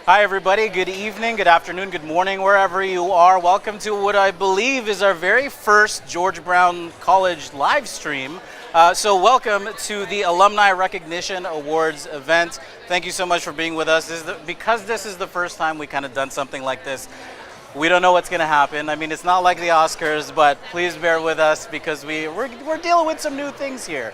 Hi, everybody. Good evening, good afternoon, good morning, wherever you are. Welcome to what I believe is our very first George Brown College live stream. So welcome to the Alumni Recognition Awards event. Thank you so much for being with us. Because this is the first time we kind of done something like this, we don't know what's going to happen. I mean, it's not like the Oscars, but please bear with us because we're dealing with some new things here.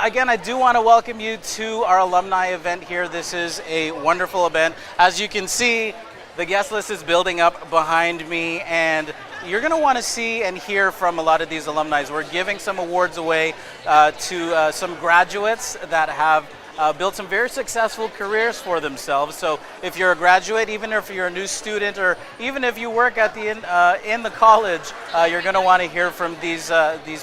Again, I do want to welcome you to our alumni event here. This is a wonderful event. As you can see, the guest list is building up behind me, and you're going to want to see and hear from a lot of these alumni. We're giving some awards away to some graduates that have built some very successful careers for themselves. So if you're a graduate, even if you're a new student, or even if you work at in the college, you're going to want to hear from these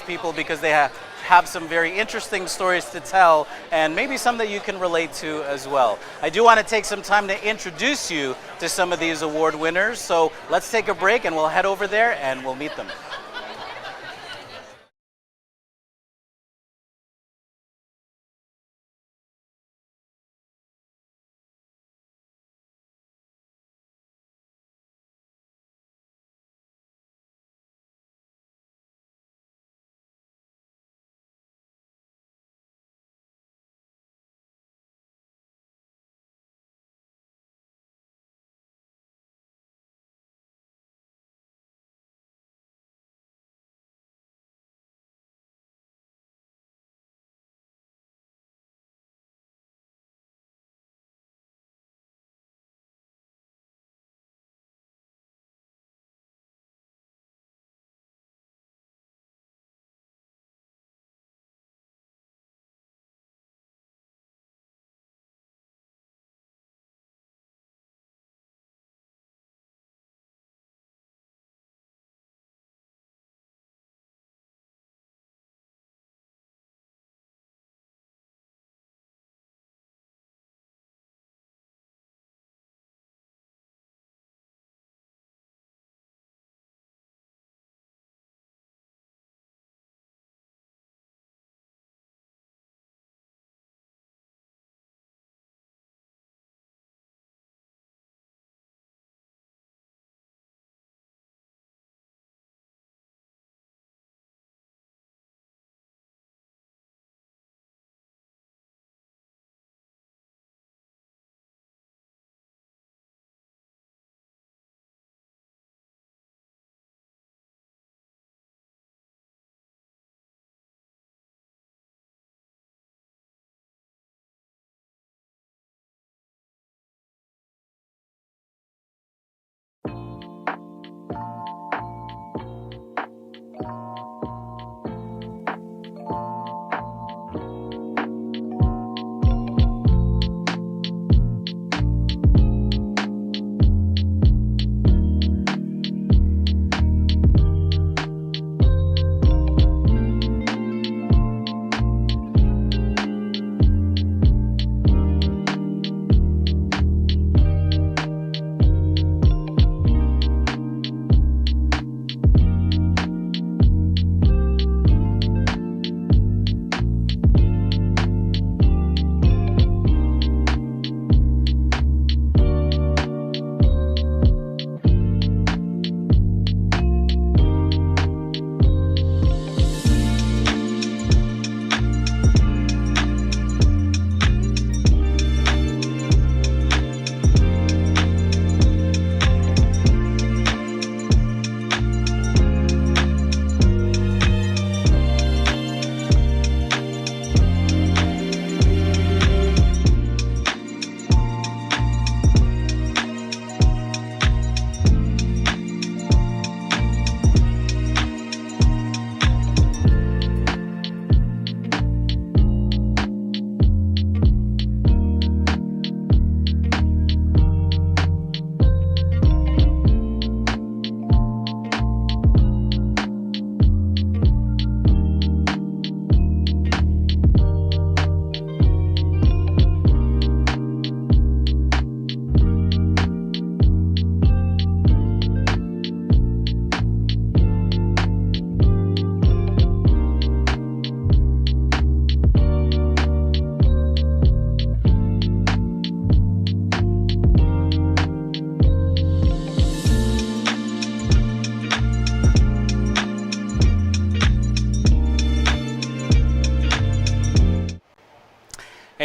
people because they have some very interesting stories to tell, and maybe some that you can relate to as well. I do want to take some time to introduce you to some of these award winners. So let's take a break and we'll head over there and we'll meet them.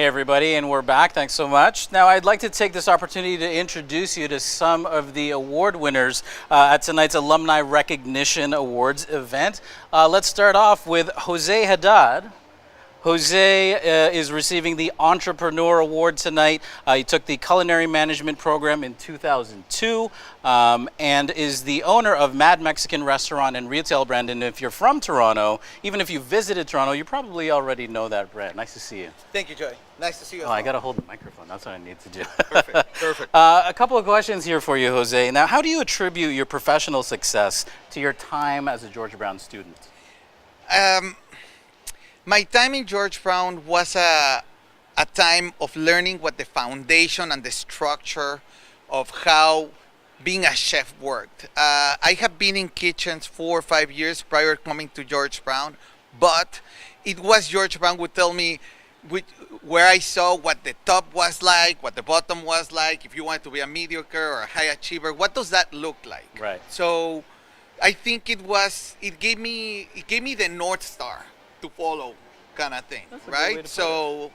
everybody, and we're back. Thanks so much. Now, I'd like to take this opportunity to introduce you to some of the award winners at tonight's Alumni Recognition Awards event. Let's start off with Jose Haddad. Jose is receiving the Entrepreneur Award tonight. He took the Culinary Management program in 2002 and is the owner of Mad Mexican Restaurant and Retail brand. And if you're from Toronto, even if you visited Toronto, you probably already know that brand. Nice to see you. Thank you, Joey. Nice to see you. I got to hold the microphone. That's what I need to do. Perfect. Perfect. A couple of questions here for you, Jose. Now, how do you attribute your professional success to your time as a George Brown student? My time in George Brown was a time of learning what the foundation and the structure of how being a chef worked. I have been in kitchens 4 or 5 years prior to coming to George Brown, but it was George Brown would tell me where I saw what the top was like, what the bottom was like, if you wanted to be a mediocre or a high achiever, what does that look like? Right. So I think it gave me the North Star to follow, kind of thing, right? So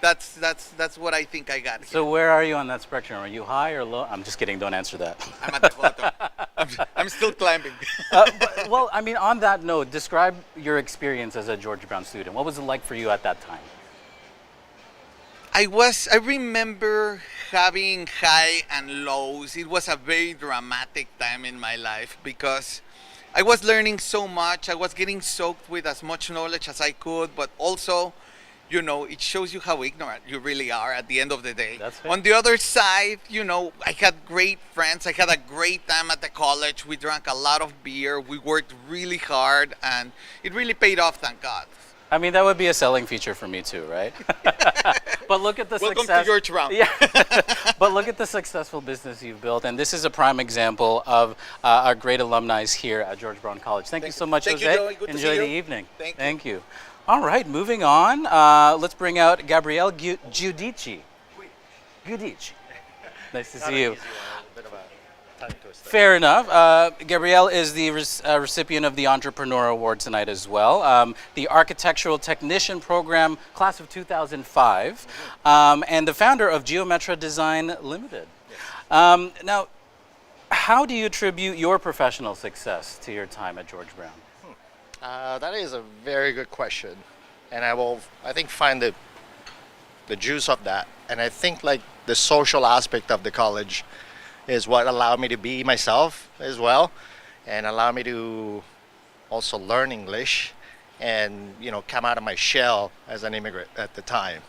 that's what I think I got here. So where are you on that spectrum? Are you high or low? I'm just kidding. Don't answer that. I'm at the bottom. I'm still climbing. Well, I mean, on that note, describe your experience as a George Brown student. What was it like for you at that time? I remember having high and lows. It was a very dramatic time in my life because I was learning so much. I was getting soaked with as much knowledge as I could, but also, you know, it shows you how ignorant you really are at the end of the day. That's fair. On the other side, you know, I had great friends. I had a great time at the college. We drank a lot of beer. We worked really hard, and it really paid off, thank God. I mean, that would be a selling feature for me too, right? But look at the Welcome success. to George Brown. Yeah. But look at the successful business you've built, and this is a prime example of our great alumni here at George Brown College. Thank you so much, Thank Jose. you, Joey. Good to Enjoy see the you. evening. Thank you. All right, moving on. Let's bring out Gabrielle Giudici. Giudici. Nice to see you. Fair enough. Gabrielle is the recipient of the Entrepreneur Award tonight as well. The Architectural Technician Program, class of 2005, and the founder of Geometra Design Limited. Now, how do you attribute your professional success to your time at George Brown? That is a very good question, and I think, find the juice of that. And I think like the social aspect of the college is what allowed me to be myself as well, and allow me to also learn English and, you know, come out of my shell as an immigrant at the time.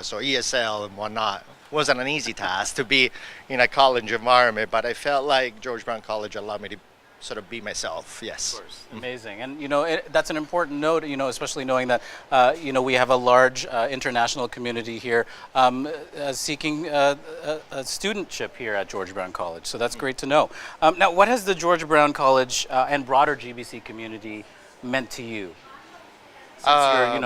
So ESL and whatnot wasn't an easy task to be in a college environment, but I felt like George Brown College allowed me to sort of be myself. Yes. Of course. Amazing. And you know, that's an important note, you know, especially knowing that you know, we have a large international community here seeking a studentship here at George Brown College. So that's great to know. Now, what has the George Brown College and broader GBC community meant to you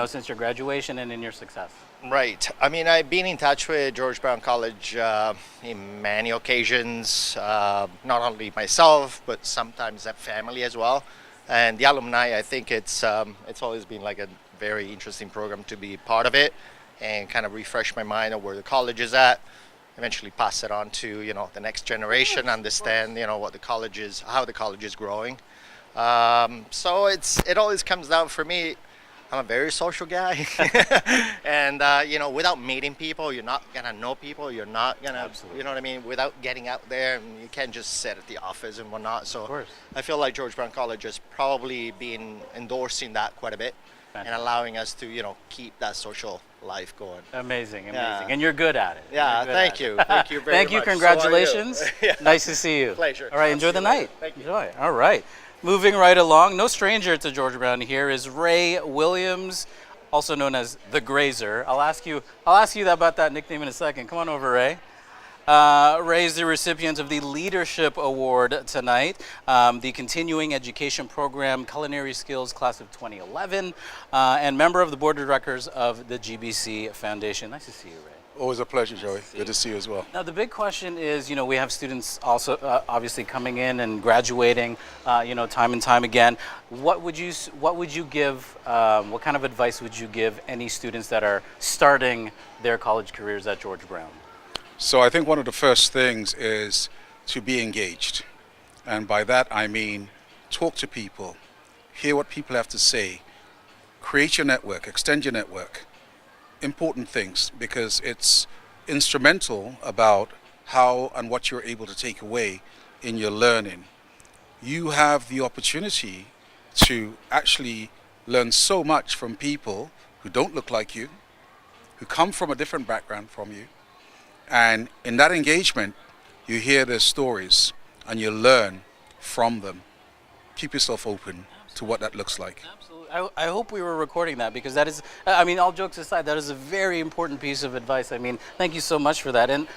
since your graduation and in your success? Right. I mean, I've been in touch with George Brown College in many occasions, not only myself, but sometimes that family as well. And the alumni, I think it's always been like a very interesting program to be part of it and kind of refresh my mind of where the college is at, eventually pass it on to, you know, the next generation, understand, you know, what the college is, how the college is growing. So it always comes down for me. I'm a very social guy, and you know, without meeting people, you're not gonna know people. You're not gonna, you know what I mean. Without getting out there, and you can't just sit at the office and whatnot. So I feel like George Brown College has probably been endorsing that quite a bit. Fantastic. And allowing us to, you know, keep that social life going. Amazing, amazing, Yeah. And you're good at it. Yeah, thank you very Thank you. much. Congratulations. So are you. Yeah. Nice to see you. Pleasure. All right, enjoy the night. Thank you. Enjoy. All right. Moving right along, no stranger to George Brown here is Ray Williams, also known as the Grazer. I'll ask you about that nickname in a second. Come on over, Ray. Ray is the recipient of the Leadership Award tonight, the Continuing Education Program Culinary Skills Class of 2011, and member of the Board of Directors of the GBC Foundation. Nice to see you, Ray. Always a pleasure, Joey. Good to see you as well. Now, the big question is, we have students also obviously coming in and graduating, time and time again. What would you give, what kind of advice would you give any students that are starting their college careers at George Brown? So I think one of the first things is to be engaged. And by that I mean talk to people, hear what people have to say, create your network, extend your network. Important things, because it's instrumental about how and what you're able to take away in your learning. You have the opportunity to actually learn so much from people who don't look like you, who come from a different background from you. And in that engagement, you hear their stories and you learn from them. Keep yourself open to what that looks like. Absolutely. I hope we were recording that, because that is, all jokes aside, that is a very important piece of advice. Thank you so much for that. And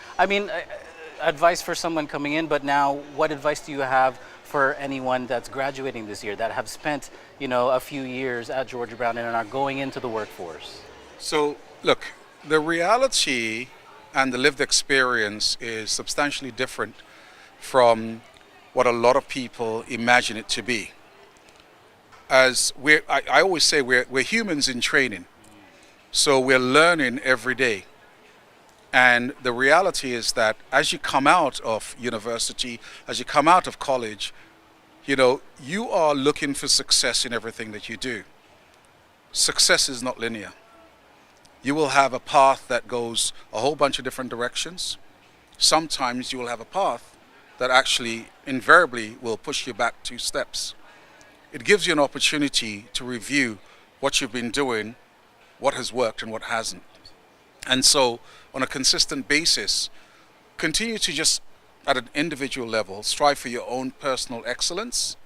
advice for someone coming in, but now what advice do you have for anyone that's graduating this year, that have spent, a few years at George Brown and are going into the workforce? So, look, the reality and the lived experience is substantially different from what a lot of people imagine it to be. I always say we're humans in training, so we're learning every day. And the reality is that as you come out of university, as you come out of college, you are looking for success in everything that you do. Success is not linear. You will have a path that goes a whole bunch of different directions. Sometimes you will have a path that actually invariably will push you back 2 steps. It gives you an opportunity to review what you've been doing, what has worked and what hasn't. And so on a consistent basis, continue to just at an individual level, strive for your own personal excellence,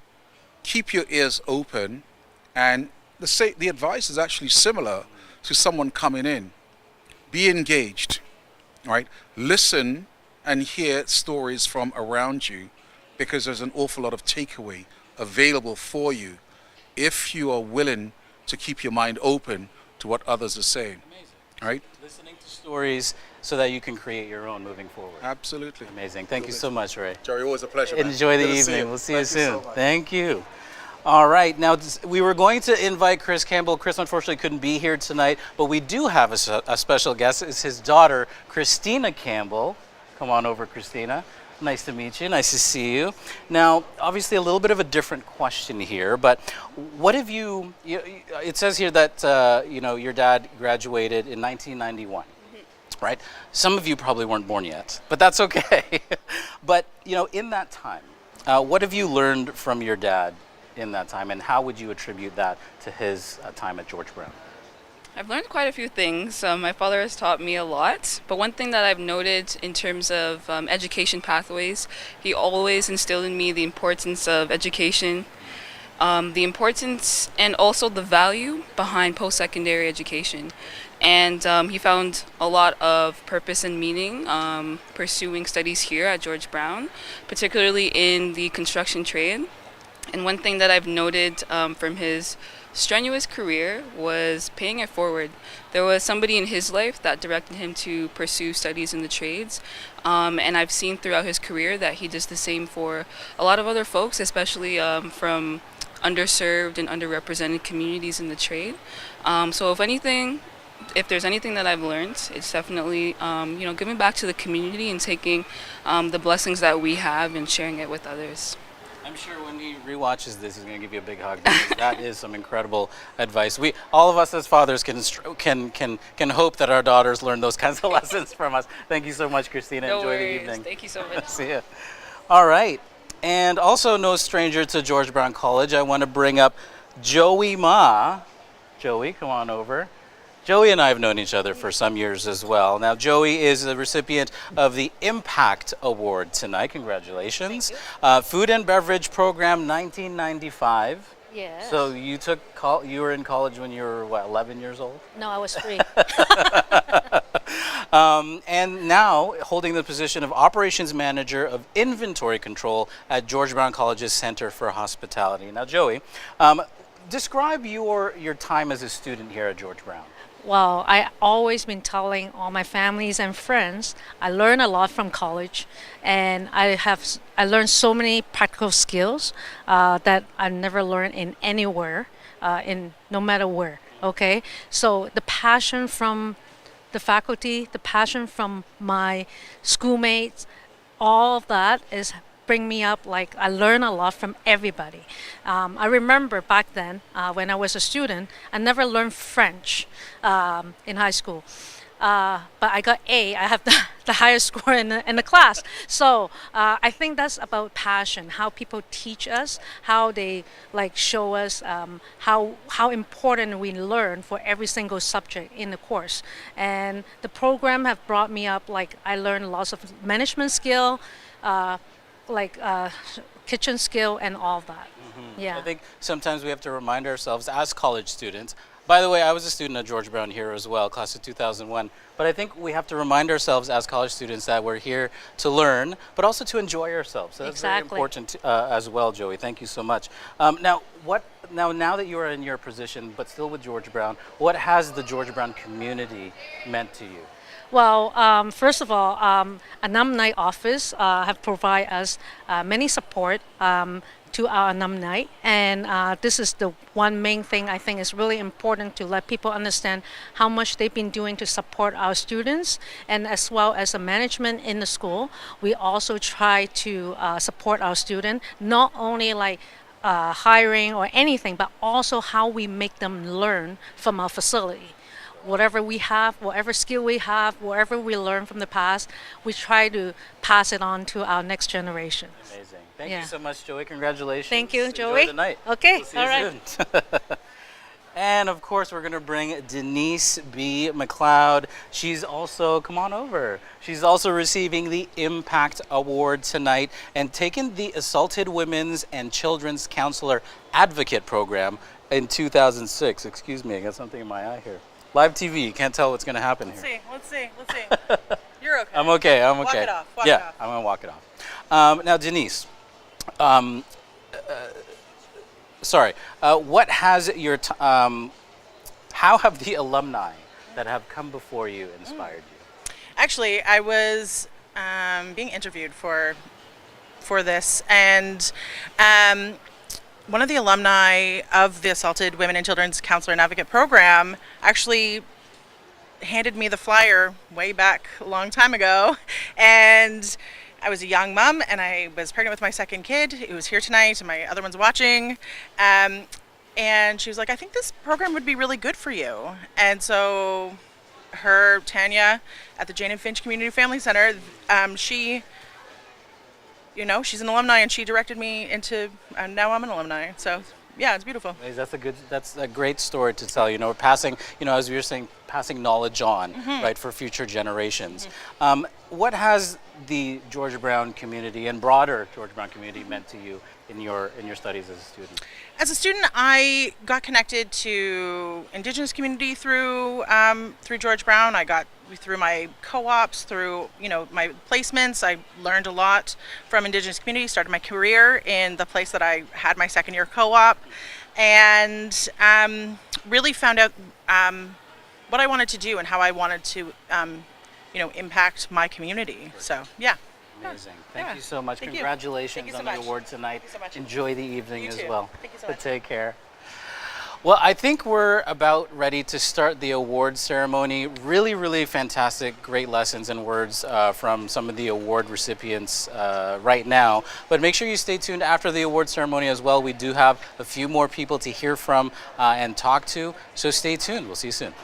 keep your ears open, and the advice is actually similar to someone coming in. Be engaged, right? Listen and hear stories from around you, because there's an awful lot of takeaway available for you if you are willing to keep your mind open to what others are saying. Amazing. Right? Listening to stories so that you can create your own moving forward. Absolutely. Amazing. Thank you so much, Ray. Jerry, always a pleasure. Man. Enjoy the Good to see evening. you. We'll see you Thank you soon. so much. Thank you. All right. Now, we were going to invite Chris Campbell. Chris unfortunately couldn't be here tonight, but we do have a special guest. It's his daughter, Christina Campbell. Come on over, Christina. Nice to meet you. Nice to see you. Now, obviously a little bit of a different question here, but what have you it says here that, your dad graduated in 1991. Right? Some of you probably weren't born yet, but that's okay. But, in that time, what have you learned from your dad in that time, and how would you attribute that to his time at George Brown? I've learned quite a few things. My father has taught me a lot, but one thing that I've noted in terms of education pathways, he always instilled in me the importance of education, the importance and also the value behind post-secondary education. And he found a lot of purpose and meaning pursuing studies here at George Brown, particularly in the construction trade. And one thing that I've noted from his strenuous career was paying it forward. There was somebody in his life that directed him to pursue studies in the trades, and I've seen throughout his career that he does the same for a lot of other folks, especially from underserved and underrepresented communities in the trade. So if there's anything that I've learned, it's definitely giving back to the community and taking the blessings that we have and sharing it with others. I'm sure when he rewatches this, he's going to give you a big hug, because that is some incredible advice. All of us as fathers can hope that our daughters learn those kinds of lessons from us. Thank you so much, Christina. No Enjoy worries. the evening. Thank you so much. See ya. All right. And also no stranger to George Brown College, I want to bring up Joey Ma. Joey, come on over. Joey and I have known each other for some years as well. Now, Joey is the recipient of the Impact Award tonight. Congratulations. Food and Beverage Program 1995. Yeah. So you were in college when you were, 11 years old? No, I was 3. And now holding the position of Operations Manager of Inventory Control at George Brown College's Center for Hospitality. Now, Joey, describe your time as a student here at George Brown. Well, I always been telling all my families and friends I learn a lot from college, and I learned so many practical skills that I never learned in anywhere, in no matter where. Okay, so the passion from the faculty, the passion from my schoolmates, all of that is bring me up. Like I learn a lot from everybody. I remember back then when I was a student, I never learned French in high school. But I got A. I have the highest score in the class. So I think that's about passion. How people teach us, how they like show us how important we learn for every single subject in the course. And the program have brought me up. Like I learned lots of management skill, uh, like kitchen skill, and all that. Yeah. I think sometimes we have to remind ourselves as college students. By the way, I was a student at George Brown here as well, class of 2001. But I think we have to remind ourselves as college students that we're here to learn, but also to enjoy ourselves. So that's very Exactly. important as well, Joey. Thank you so much. Now, now that you are in your position, but still with George Brown, what has the George Brown community meant to you? Well, first of all, alumni office have provided us many support to our alumni, and this is the one main thing I think is really important to let people understand how much they've been doing to support our students, and as well as the management in the school. We also try to support our student, not only like hiring or anything, but also how we make them learn from our facility. Whatever we have, whatever skill we have, whatever we learn from the past, we try to pass it on to our next generation. Amazing. Thank Yeah. you so much, Joey. Congratulations. Thank you, Enjoy Joey. the night. Okay, We'll see all you right. soon. And of course, we're going to bring Denise B. McLeod. She's also, come on over. She's also receiving the Impact Award tonight and taking the Assaulted Women's and Children's Counselor Advocate Program in 2006. Excuse me, I got something in my eye here. Live TV, you can't tell what's going to happen here. Let's see. You're okay. I'm okay. Walk it off. Walk yeah, it off. I'm gonna walk it off. Now, Denise, um, sorry. What has your how have the alumni that have come before you inspired you? Actually, I was being interviewed for this, and one of the alumni of the Assaulted Women and Children's Counselor and Advocate program actually handed me the flyer way back a long time ago, and I was a young mom and I was pregnant with my second kid who was here tonight and my other one's watching, and she was like, I think this program would be really good for you. And so Tanya at the Jane and Finch Community Family Center, she's an alumni and she directed me into, and now I'm an alumni. So yeah, it's beautiful. That's a great story to tell. We're passing, as we were saying, passing knowledge on, right, for future generations. What has the George Brown community and broader George Brown community meant to you in your studies as a student? As a student, I got connected to Indigenous community through George Brown. I got through my co-ops, through my placements. I learned a lot from Indigenous community. Started my career in the place that I had my second year co-op, and really found out what I wanted to do and how I wanted to impact my community. So yeah. Amazing. Thank Yeah. you so much. Thank you. Congratulations Thank you so on the much. award tonight. Thank you so much. Enjoy the evening You as too. well. Thank you so much. Take care. Well, I think we're about ready to start the award ceremony. Really, really fantastic, great lessons and words from some of the award recipients right now. But make sure you stay tuned after the award ceremony as well. We do have a few more people to hear from and talk to. So stay tuned. We'll see you soon.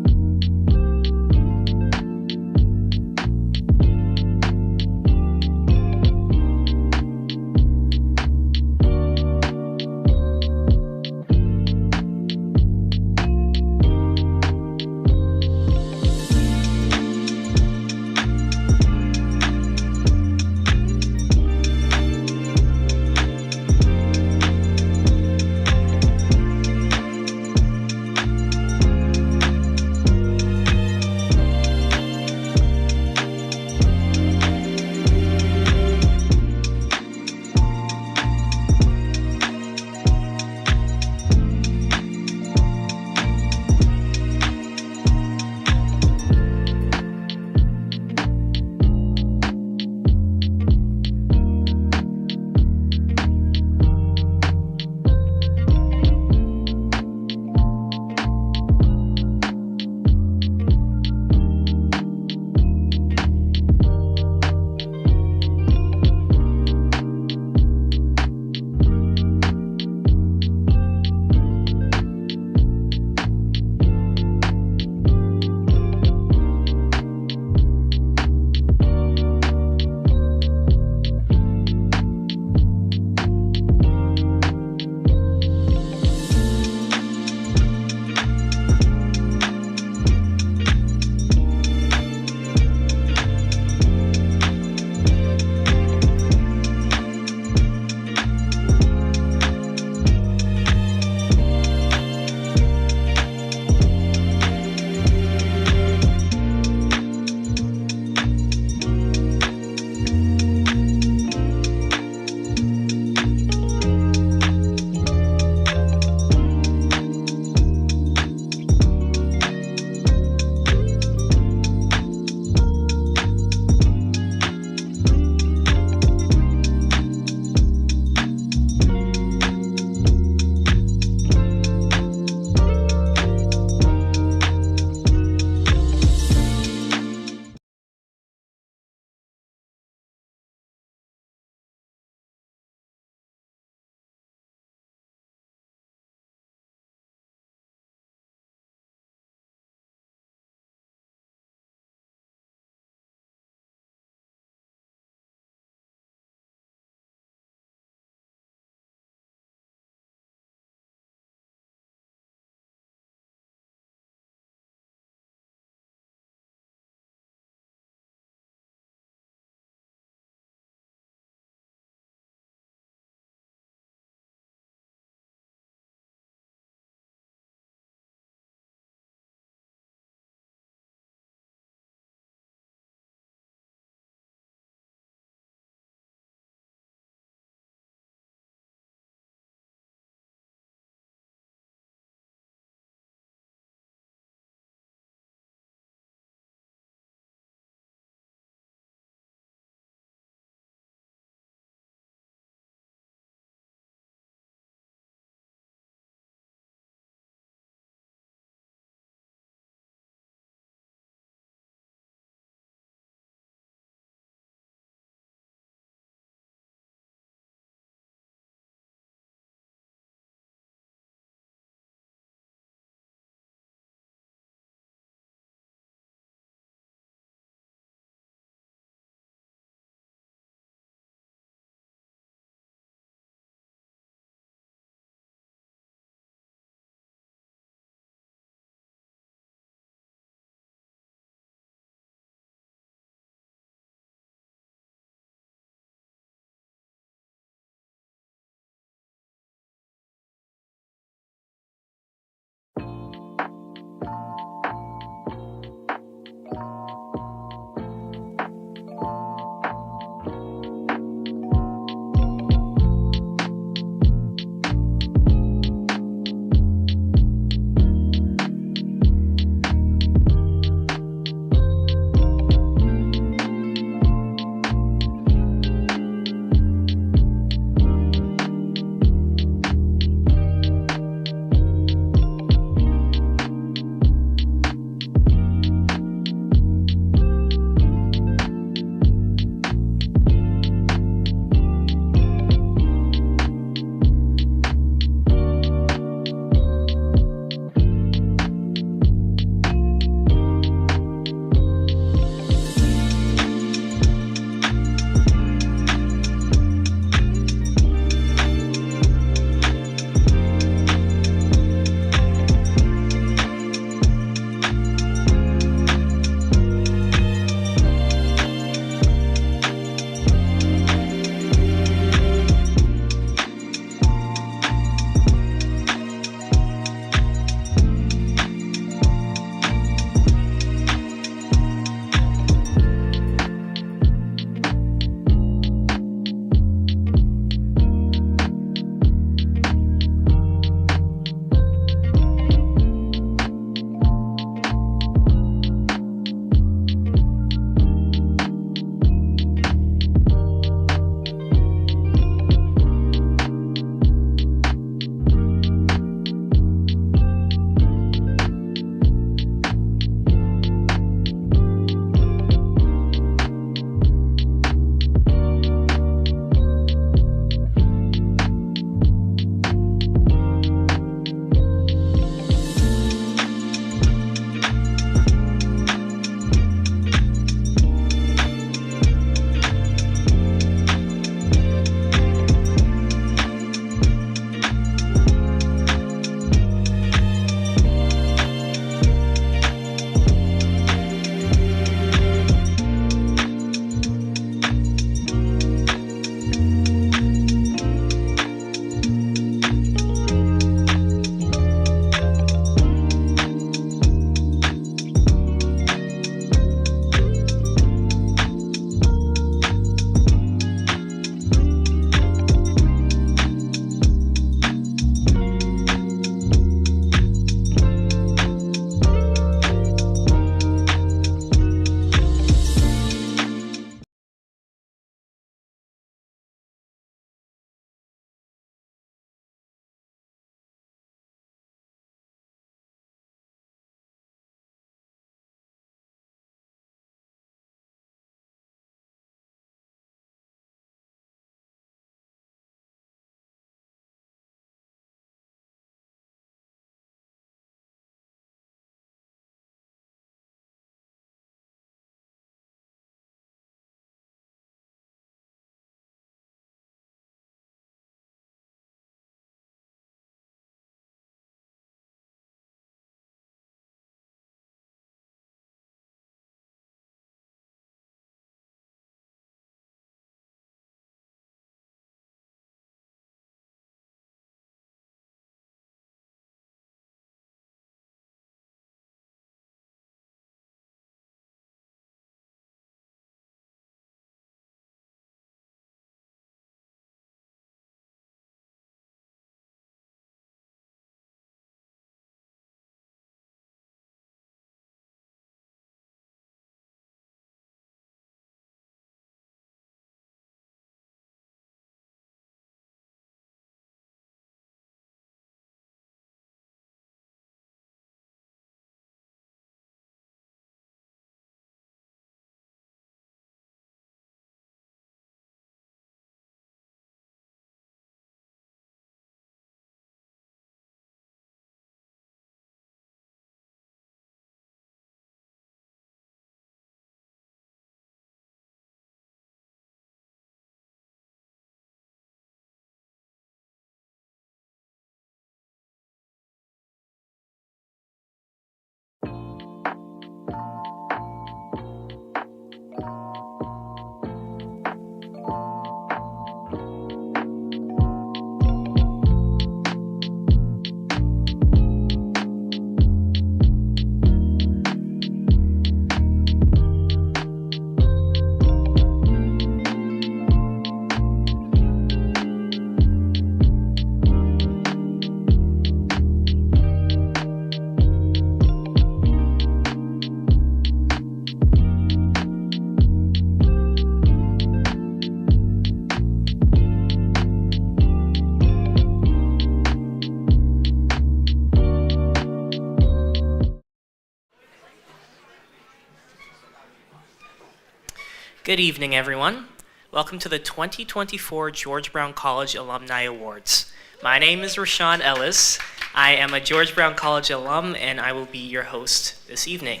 Good evening, everyone. Welcome to the 2024 George Brown College Alumni Awards. My name is Rashawn Ellis. I am a George Brown College alum, and I will be your host this evening.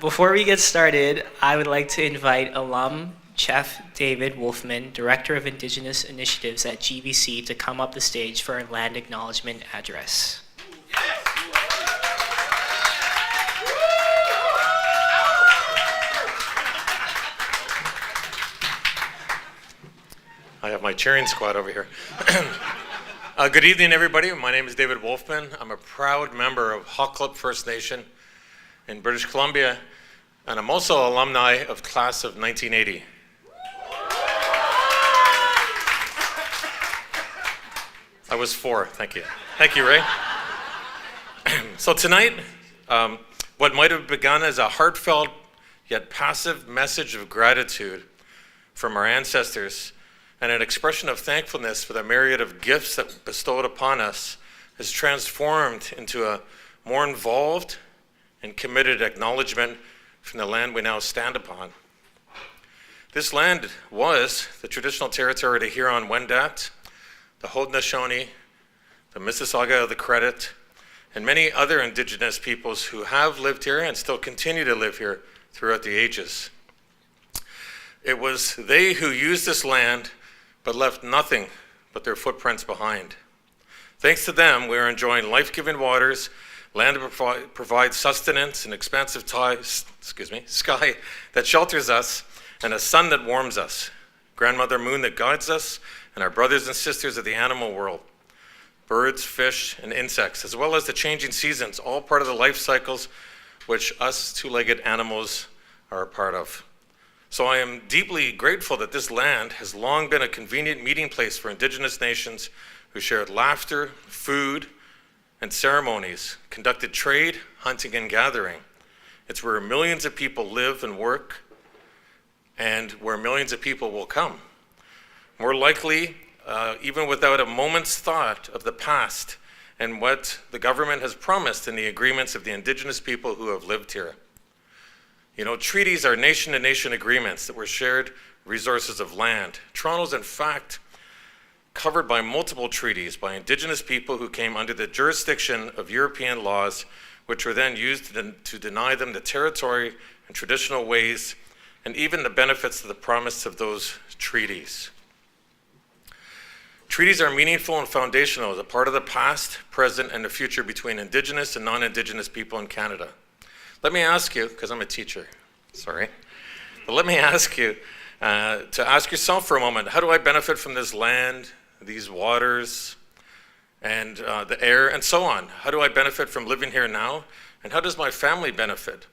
Before we get started, I would like to invite alum Chef David Wolfman, Director of Indigenous Initiatives at GBC, to come up the stage for a land acknowledgement address. I have my cheering squad over here. Good evening, everybody. My name is David Wolfman. I'm a proud member of Hawklip First Nation in British Columbia, and I'm also alumni of class of 1980. I was 4, thank you. Thank you, Ray. So tonight, what might have begun as a heartfelt yet passive message of gratitude from our ancestors and an expression of thankfulness for the myriad of gifts that bestowed upon us is transformed into a more involved and committed acknowledgement from the land we now stand upon. This land was the traditional territory of the Huron-Wendat, the Haudenosaunee, the Mississauga of the Credit, and many other Indigenous peoples who have lived here and still continue to live here throughout the ages. It was they who used this land but left nothing but their footprints behind. Thanks to them, we are enjoying life-giving waters, land that provides sustenance, an expansive sky that shelters us, and a sun that warms us, grandmother moon that guides us, and our brothers and sisters of the animal world, birds, fish, and insects, as well as the changing seasons, all part of the life cycles which us two-legged animals are a part of. So I am deeply grateful that this land has long been a convenient meeting place for Indigenous nations who shared laughter, food, and ceremonies, conducted trade, hunting, and gathering. It's where millions of people live and work, and where millions of people will come. More likely, even without a moment's thought of the past and what the government has promised in the agreements of the Indigenous people who have lived here. You know, treaties are nation-to-nation agreements that were shared resources of land. Toronto's, in fact, covered by multiple treaties by Indigenous people who came under the jurisdiction of European laws, which were then used to deny them the territory and traditional ways, and even the benefits of the promise of those treaties. Treaties are meaningful and foundational as a part of the past, present, and the future between Indigenous and non-Indigenous people in Canada. Let me ask you, because I'm a teacher, sorry, but let me ask you to ask yourself for a moment, how do I benefit from this land, these waters, and the air, and so on? How do I benefit from living here now? And how does my family benefit?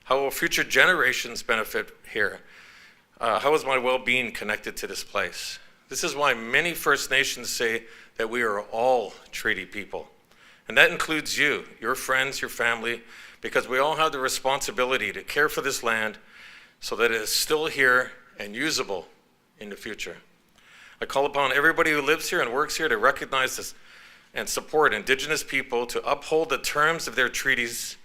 How will future generations benefit here? How is my well-being connected to this place? This is why many First Nations say that we are all treaty people. And that includes you, your friends, your family, because we all have the responsibility to care for this land so that it is still here and usable in the future. I call upon everybody who lives here and works here to recognize this and support Indigenous people to uphold the terms of their treaties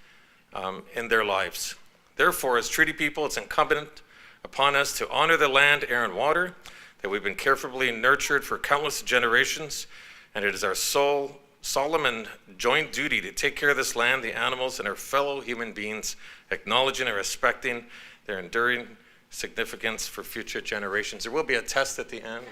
in their lives. Therefore, as treaty people, it's incumbent upon us to honor the land, air, and water that we've been carefully nurtured for countless generations, and it is our solemn and joint duty to take care of this land, the animals, and our fellow human beings, acknowledging and respecting their enduring significance for future generations. There will be a test at the end.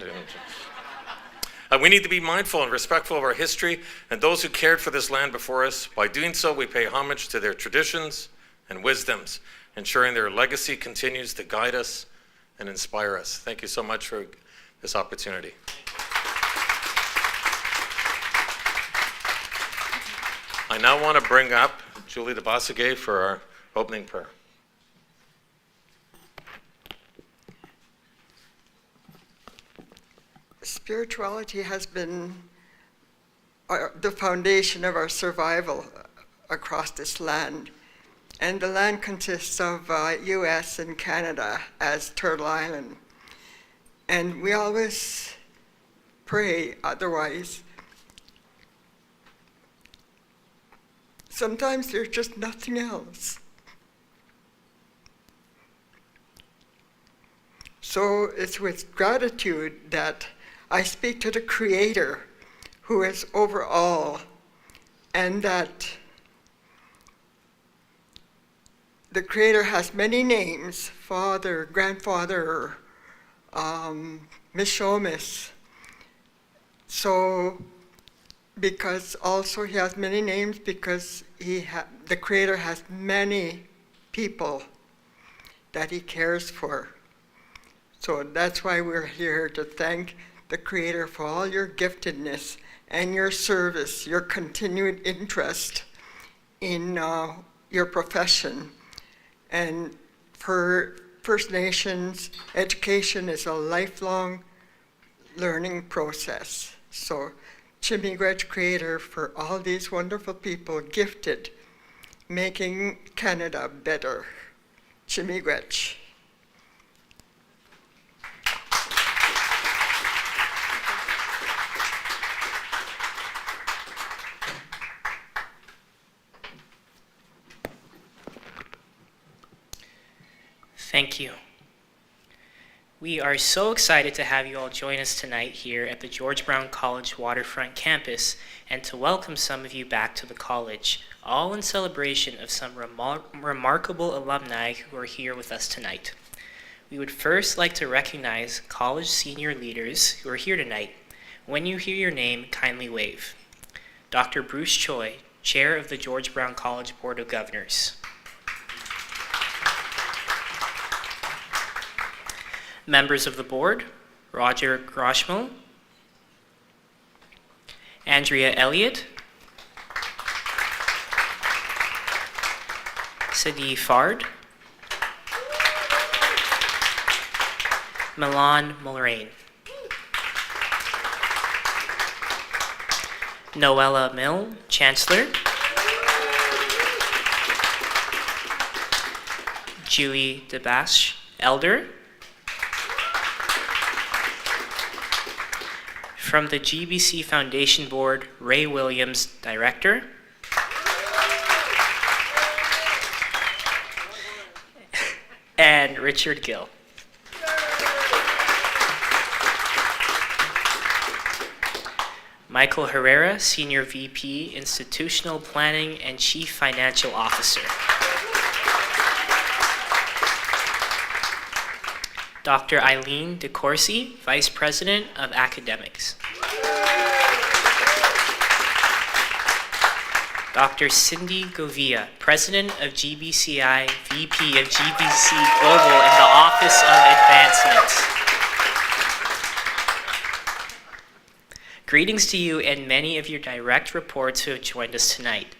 We need to be mindful and respectful of our history and those who cared for this land before us. By doing so, we pay homage to their traditions and wisdoms, ensuring their legacy continues to guide us and inspire us. Thank you so much for this opportunity. I now want to bring up Julie de Basseguet for our opening prayer. Spirituality has been the foundation of our survival across this land. And the land consists of US and Canada as Turtle Island. And we always pray otherwise. sometimes there's just nothing else. So it's with gratitude that I speak to the Creator who is over all, and that the Creator has many names: Father, Grandfather, Mishomis. So, because also he has many names because the Creator has many people that he cares for. So that's why we're here, to thank the Creator for all your giftedness and your service, your continued interest in your profession. And for First Nations, education is a lifelong learning process. So Chimigwech Creator for all these wonderful people gifted, making Canada better. Chimigwech. Thank you. We are so excited to have you all join us tonight here at the George Brown College Waterfront campus, and to welcome some of you back to the college, all in celebration of some remarkable alumni who are here with us tonight. We would first like to recognize college senior leaders who are here tonight. When you hear your name, kindly wave. Dr. Bruce Choi, Chair of the George Brown College Board of Governors. Members of the board: Roger Groshmo, Andrea Elliott, Sadi Fard, Milan Mulrain, Noella Mill, Chancellor, Julie DeBash, Elder. From the GBC Foundation Board, Ray Williams, Director. And Richard Gill. Michael Herrera, Senior VP, Institutional Planning and Chief Financial Officer. Dr. Eileen DeCourcy, Vice President of Academics. Dr. Cindy Govia, President of GBCI, VP of GBC Global in the Office of Advancement. Greetings to you and many of your direct reports who have joined us tonight.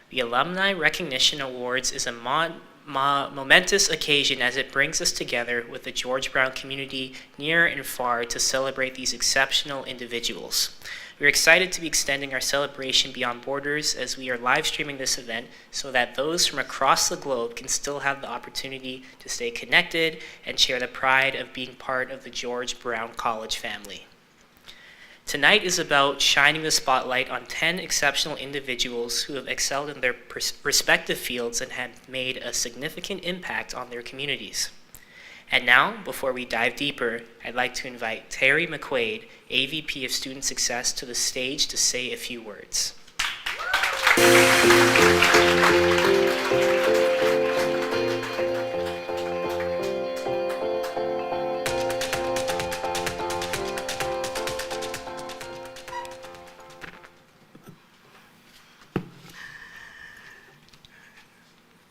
The Alumni Recognition Awards is a momentous occasion as it brings us together with the George Brown community near and far to celebrate these exceptional individuals. We're excited to be extending our celebration beyond borders as we are live streaming this event so that those from across the globe can still have the opportunity to stay connected and share the pride of being part of the George Brown College family. Tonight is about shining the spotlight on 10 exceptional individuals who have excelled in their respective fields and have made a significant impact on their communities. And now, before we dive deeper, I'd like to invite Terry McQuaid, AVP of Student Success, to the stage to say a few words.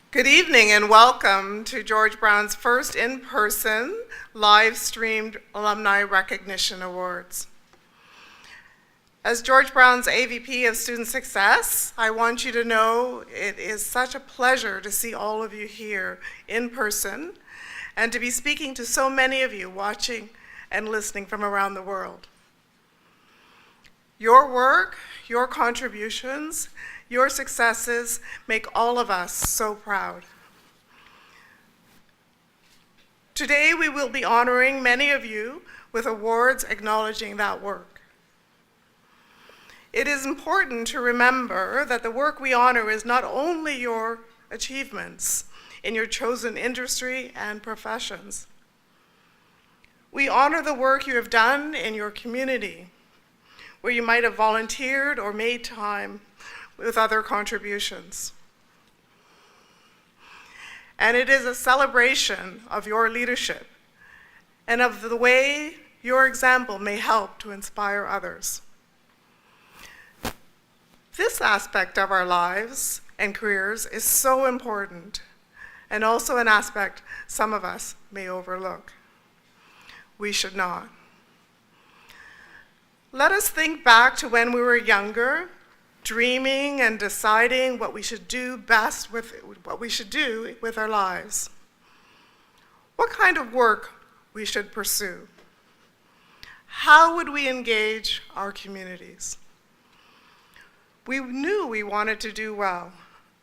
Good evening and welcome to George Brown's first in-person live-streamed Alumni Recognition Awards. As George Brown's AVP of Student Success, I want you to know it is such a pleasure to see all of you here in person and to be speaking to so many of you watching and listening from around the world. Your work, your contributions, your successes make all of us so proud. Today we will be honoring many of you with awards acknowledging that work. It is important to remember that the work we honor is not only your achievements in your chosen industry and professions. We honor the work you have done in your community, where you might have volunteered or made time with other contributions. And it is a celebration of your leadership and of the way your example may help to inspire others. This aspect of our lives and careers is so important, and also an aspect some of us may overlook. We should not. Let us think back to when we were younger, dreaming and deciding what we should do best with what we should do with our lives. What kind of work we should pursue. How would we engage our communities? We knew we wanted to do well,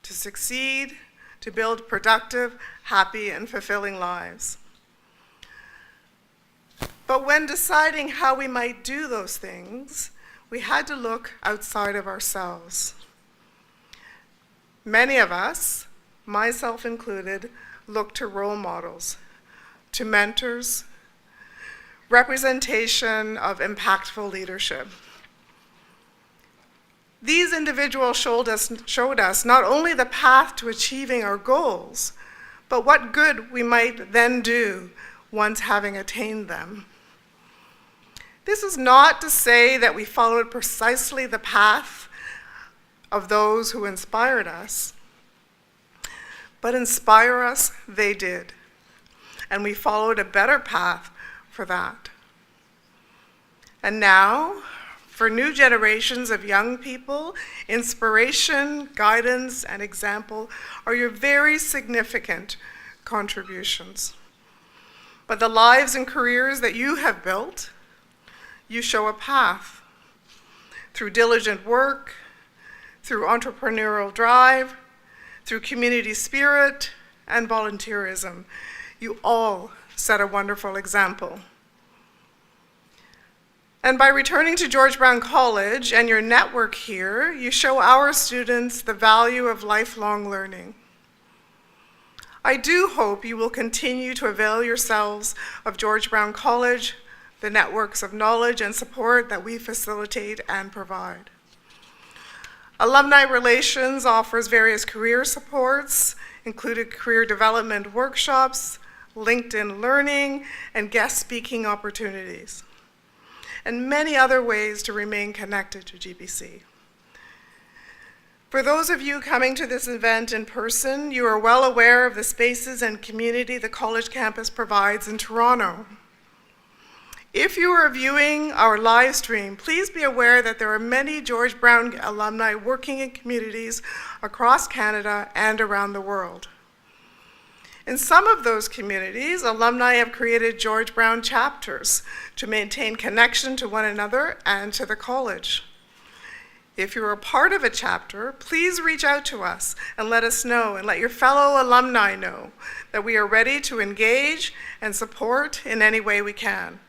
to succeed, to build productive, happy, and fulfilling lives. But when deciding how we might do those things, we had to look outside of ourselves. Many of us, myself included, look to role models, to mentors, representation of impactful leadership. These individuals showed us not only the path to achieving our goals, but what good we might then do once having attained them. This is not to say that we followed precisely the path of those who inspired us, but inspire us they did, and we followed a better path for that. And now, for new generations of young people, inspiration, guidance, and example are your very significant contributions. But the lives and careers that you have built, you show a path through diligent work, through entrepreneurial drive, through community spirit, and volunteerism. You all set a wonderful example. And by returning to George Brown College and your network here, you show our students the value of lifelong learning. I do hope you will continue to avail yourselves of George Brown College, the networks of knowledge and support that we facilitate and provide. Alumni Relations offers various career supports, including career development workshops, LinkedIn learning, and guest speaking opportunities, and many other ways to remain connected to GBC. For those of you coming to this event in person, you are well aware of the spaces and community the college campus provides in Toronto. If you are viewing our live stream, please be aware that there are many George Brown alumni working in communities across Canada and around the world. In some of those communities, alumni have created George Brown chapters to maintain connection to one another and to the college. If you're a part of a chapter, please reach out to us and let us know, and let your fellow alumni know that we are ready to engage and support in any way we can.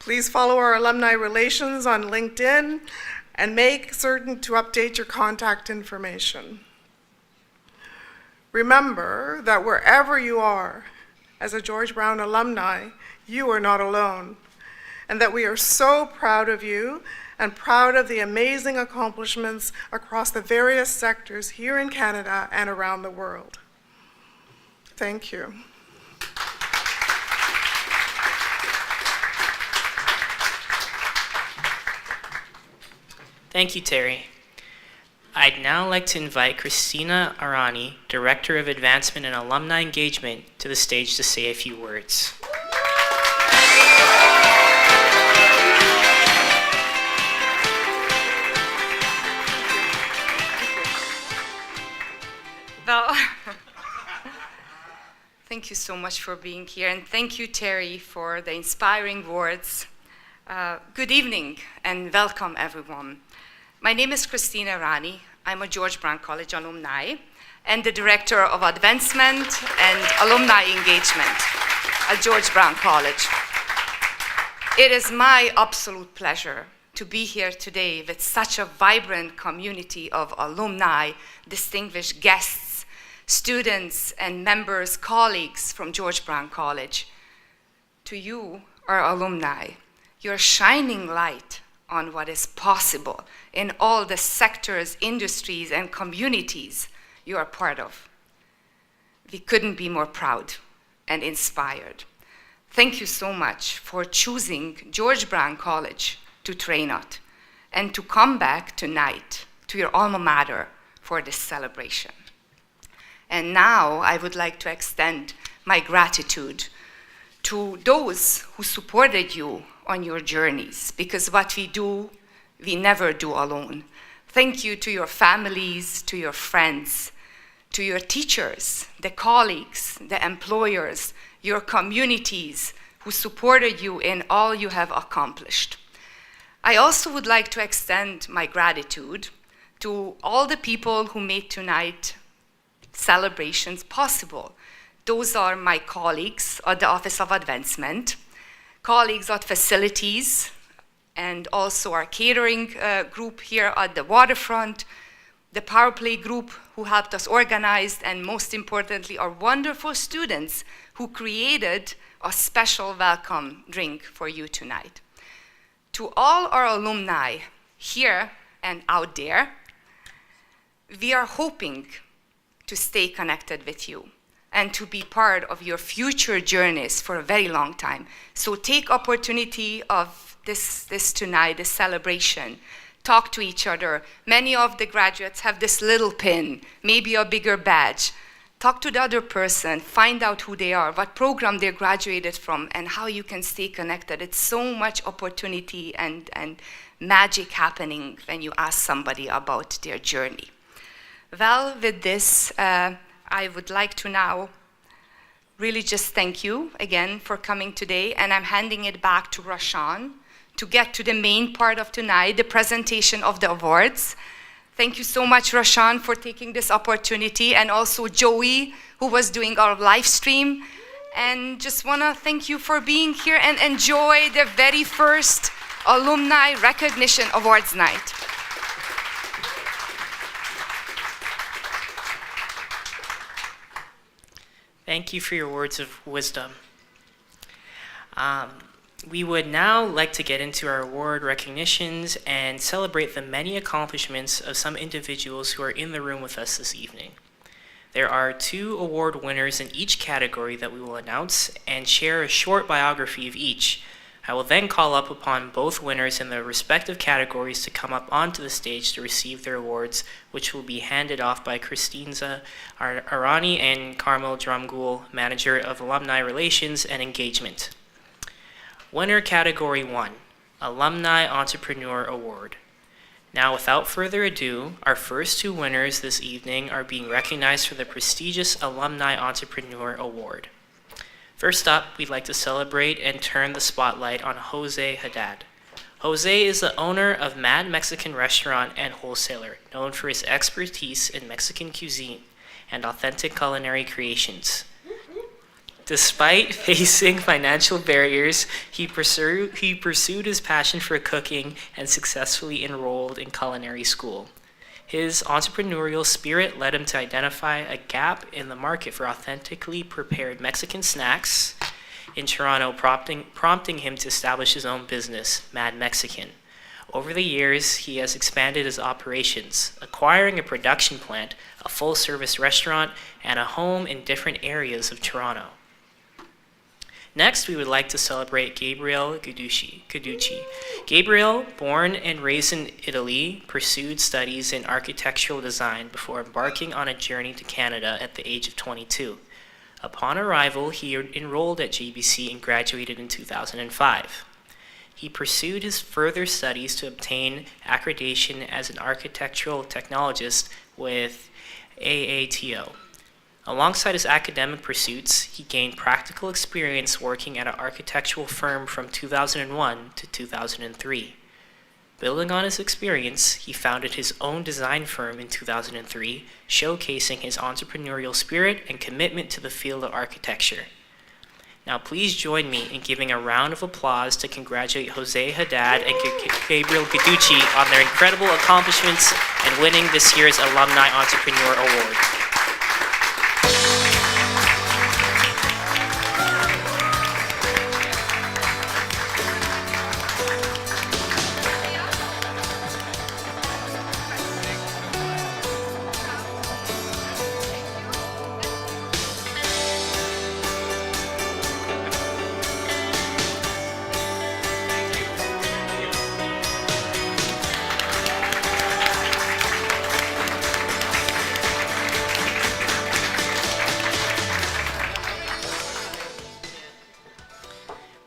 Please follow our Alumni Relations on LinkedIn and make certain to update your contact information. Remember that wherever you are, as a George Brown alumni, you are not alone, and that we are so proud of you and proud of the amazing accomplishments across the various sectors here in Canada and around the world. Thank you. Thank you, Terry. I'd now like to invite Christina Arani, Director of Advancement and Alumni Engagement, to the stage to say a few words. Well, thank you so much for being here, and thank you, Terry, for the inspiring words. Good evening and welcome, everyone. My name is Christina Rani. I'm a George Brown College alumni and the Director of Advancement and Alumni Engagement at George Brown College. It is my absolute pleasure to be here today with such a vibrant community of alumni, distinguished guests, students and members, colleagues from George Brown College. To you, our alumni, you're shining light on what is possible in all the sectors, industries, and communities you are part of. We couldn't be more proud and inspired. Thank you so much for choosing George Brown College to train at and to come back tonight to your alma mater for this celebration. And now I would like to extend my gratitude to those who supported you on your journeys, because what we do, we never do alone. Thank you to your families, to your friends, to your teachers, the colleagues, the employers, your communities who supported you in all you have accomplished. I also would like to extend my gratitude to all the people who made tonight celebrations possible. Those are my colleagues at the Office of Advancement, colleagues at facilities, and also our catering group here at the waterfront, the Power Play group who helped us organize, and most importantly, our wonderful students who created a special welcome drink for you tonight. To all our alumni here and out there, we are hoping to stay connected with you and to be part of your future journeys for a very long time. So take opportunity of this tonight, this celebration. Talk to each other. Many of the graduates have this little pin, maybe a bigger badge. Talk to the other person, find out who they are, what program they graduated from, and how you can stay connected. It's so much opportunity and magic happening when you ask somebody about their journey. Well, with this, I would like to now really just thank you again for coming today, and I'm handing it back to Rashan to get to the main part of tonight, the presentation of the awards. Thank you so much, Rashan, for taking this opportunity, and also Joey, who was doing our live stream. And just want to thank you for being here and enjoy the very first Alumni Recognition Awards night. Thank you for your words of wisdom. We would now like to get into our award recognitions and celebrate the many accomplishments of some individuals who are in the room with us this evening. There are 2 award winners in each category that we will announce and share a short biography of each. I will then call up upon both winners in their respective categories to come up onto the stage to receive their awards, which will be handed off by Christina Arani and Carmel Drumgool, Manager of Alumni Relations and Engagement. Winner Category 1, Alumni Entrepreneur Award. Now, without further ado, our first 2 winners this evening are being recognized for the prestigious Alumni Entrepreneur Award. First up, we'd like to celebrate and turn the spotlight on Jose Haddad. Jose is the owner of Mad Mexican Restaurant and Wholesaler, known for his expertise in Mexican cuisine and authentic culinary creations. Despite facing financial barriers, he pursued his passion for cooking and successfully enrolled in culinary school. His entrepreneurial spirit led him to identify a gap in the market for authentically prepared Mexican snacks in Toronto, prompting him to establish his own business, Mad Mexican. Over the years, he has expanded his operations, acquiring a production plant, a full-service restaurant, and a home in different areas of Toronto. Next, we would like to celebrate Gabriel Guducci. Gabriel, born and raised in Italy, pursued studies in architectural design before embarking on a journey to Canada at the age of 22. Upon arrival, he enrolled at JBC and graduated in 2005. He pursued his further studies to obtain accreditation as an architectural technologist with AATO. Alongside his academic pursuits, he gained practical experience working at an architectural firm from 2001 to 2003. Building on his experience, he founded his own design firm in 2003, showcasing his entrepreneurial spirit and commitment to the field of architecture. Now please join me in giving a round of applause to congratulate Jose Haddad and Gabriel Guiducci on their incredible accomplishments and winning this year's Alumni Entrepreneur Award.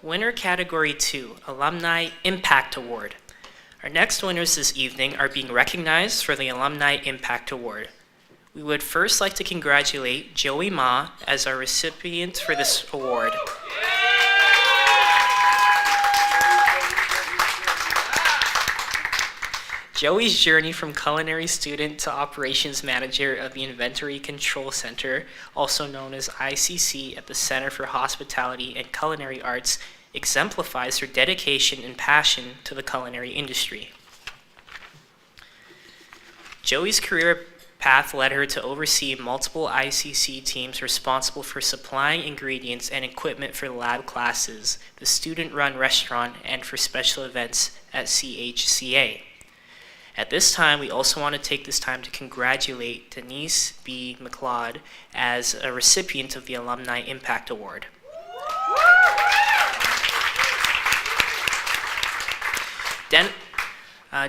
Winner Category 2, Alumni Impact Award. Our next winners this evening are being recognized for the Alumni Impact Award. We would first like to congratulate Joey Ma as our recipient for this award. Joey's journey from culinary student to operations manager of the Inventory Control Center, also known as ICC at the Center for Hospitality and Culinary Arts, exemplifies her dedication and passion to the culinary industry. Joey's career path led her to oversee multiple ICC teams responsible for supplying ingredients and equipment for lab classes, the student-run restaurant, and for special events at CHCA. At this time, we also want to take this time to congratulate Denise B. McLeod as a recipient of the Alumni Impact Award.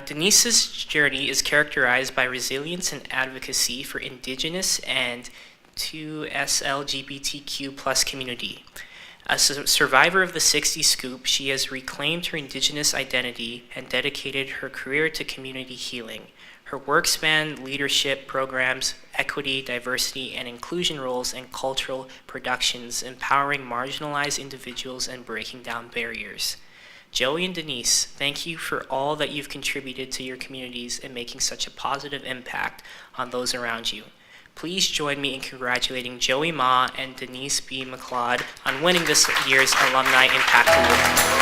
Denise's journey is characterized by resilience and advocacy for Indigenous and 2S LGBTQ+ community. As a survivor of the 60s scoop, she has reclaimed her Indigenous identity and dedicated her career to community healing. Her work spanned leadership programs, equity, diversity, and inclusion roles in cultural productions, empowering marginalized individuals and breaking down barriers. Joey and Denise, thank you for all that you've contributed to your communities and making such a positive impact on those around you. Please join me in congratulating Joey Ma and Denise B. McLeod on winning this year's Alumni Impact Award.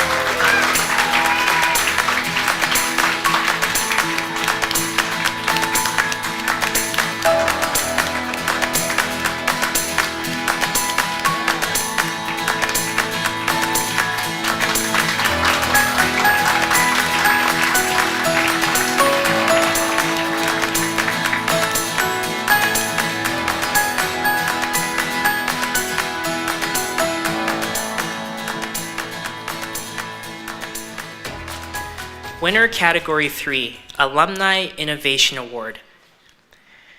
Winner Category 3, Alumni Innovation Award.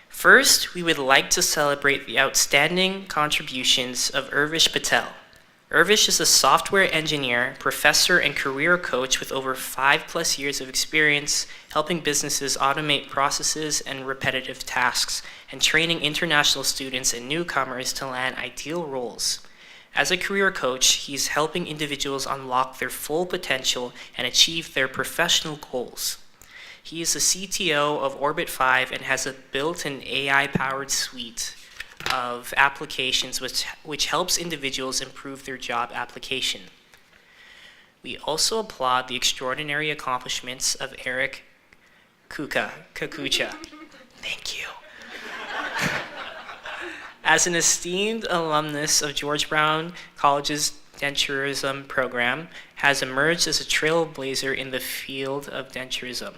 First, we would like to celebrate the outstanding contributions of Urvish Patel. Urvish is a software engineer, professor, and career coach with over 5+ years of experience helping businesses automate processes and repetitive tasks, and training international students and newcomers to land ideal roles. As a career coach, he's helping individuals unlock their full potential and achieve their professional goals. He is the CTO of Orbit 5 and has a built-in AI-powered suite of applications which helps individuals improve their job application. We also applaud the extraordinary accomplishments of Eric Kakucha. Thank you. As an esteemed alumnus of George Brown College's denturism program, has emerged as a trailblazer in the field of denturism.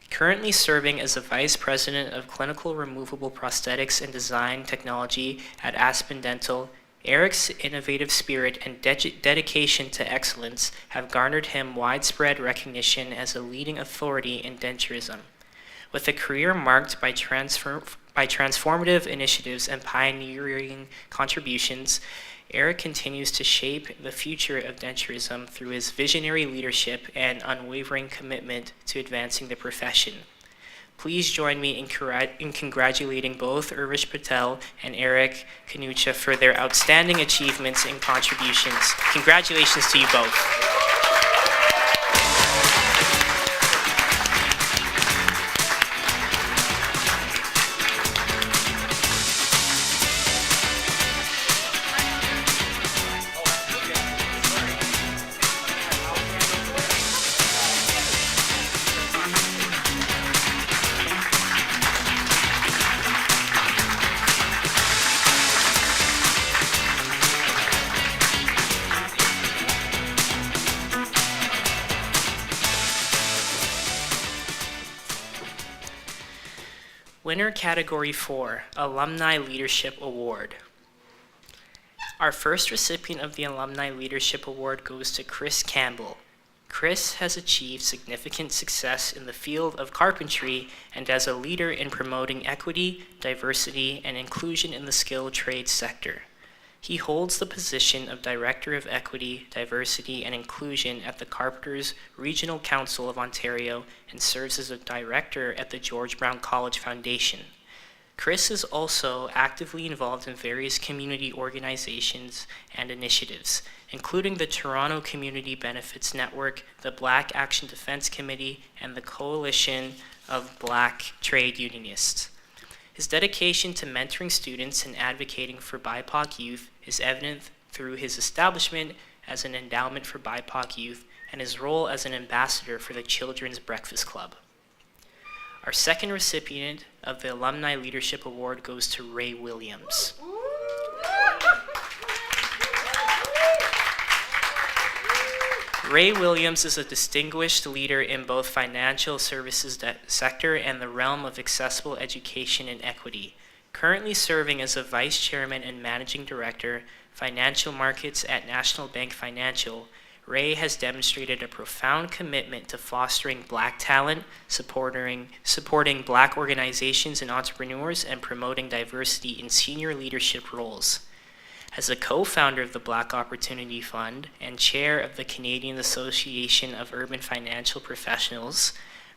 Currently serving as the Vice President of Clinical Removable Prosthetics and Design Technology at Aspen Dental, Eric's innovative spirit and dedication to excellence have garnered him widespread recognition as a leading authority in denturism. With a career marked by transformative initiatives and pioneering contributions, Eric continues to shape the future of denturism through his visionary leadership and unwavering commitment to advancing the profession. Please join me in congratulating both Urvish Patel and Eric Kanucha for their outstanding achievements and contributions. Congratulations to you both. Winner Category 4, Alumni Leadership Award. Our first recipient of the Alumni Leadership Award goes to Chris Campbell. Chris has achieved significant success in the field of carpentry and as a leader in promoting equity, diversity, and inclusion in the skilled trades sector. He holds the position of Director of Equity, Diversity, and Inclusion at the Carpenters Regional Council of Ontario and serves as a Director at the George Brown College Foundation. Chris is also actively involved in various community organizations and initiatives, including the Toronto Community Benefits Network, the Black Action Defense Committee, and the Coalition of Black Trade Unionists. His dedication to mentoring students and advocating for BIPOC youth is evident through his establishment as an endowment for BIPOC youth and his role as an ambassador for the Children's Breakfast Club. Our second recipient of the Alumni Leadership Award goes to Ray Williams. Ray Williams is a distinguished leader in both financial services sector and the realm of accessible education and equity, currently serving as a vice chairman and managing director, financial markets at National Bank Financial. Ray has demonstrated a profound commitment to fostering Black talent, supporting Black organizations and entrepreneurs, and promoting diversity in senior leadership roles. As a co-founder of the Black Opportunity Fund and chair of the Canadian Association of Urban Financial Professionals,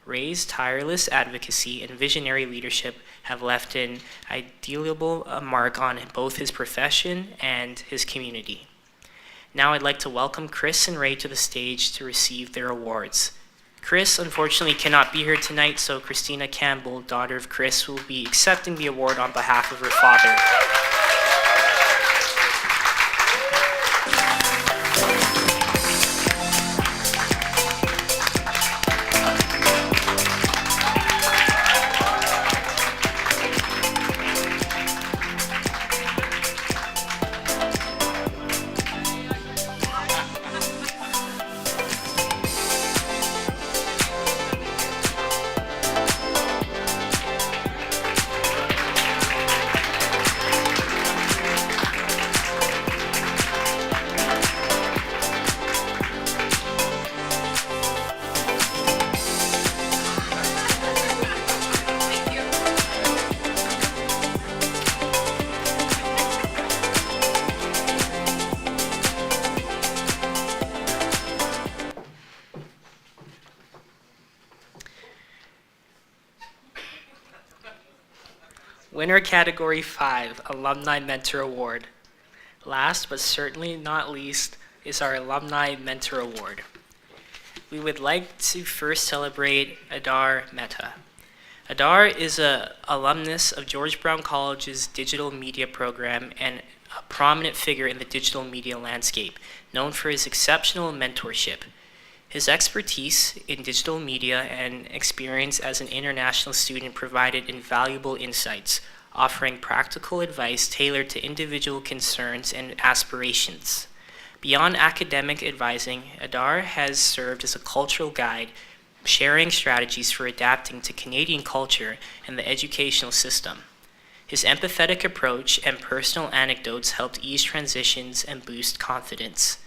Ray's tireless advocacy and visionary leadership have left an indelible mark on both his profession and his community. Now I'd like to welcome Chris and Ray to the stage to receive their awards. Chris unfortunately cannot be here tonight, so Christina Campbell, daughter of Chris, will be accepting the award on behalf of her father. Winner Category 5, Alumni Mentor Award. Last but certainly not least is our Alumni Mentor Award. We would like to first celebrate Adar Mehta. Adar is an alumnus of George Brown College's digital media program and a prominent figure in the digital media landscape, known for his exceptional mentorship. His expertise in digital media and experience as an international student provided invaluable insights, offering practical advice tailored to individual concerns and aspirations. Beyond academic advising, Adar has served as a cultural guide, sharing strategies for adapting to Canadian culture and the educational system. His empathetic approach and personal anecdotes helped ease transitions and boost confidence.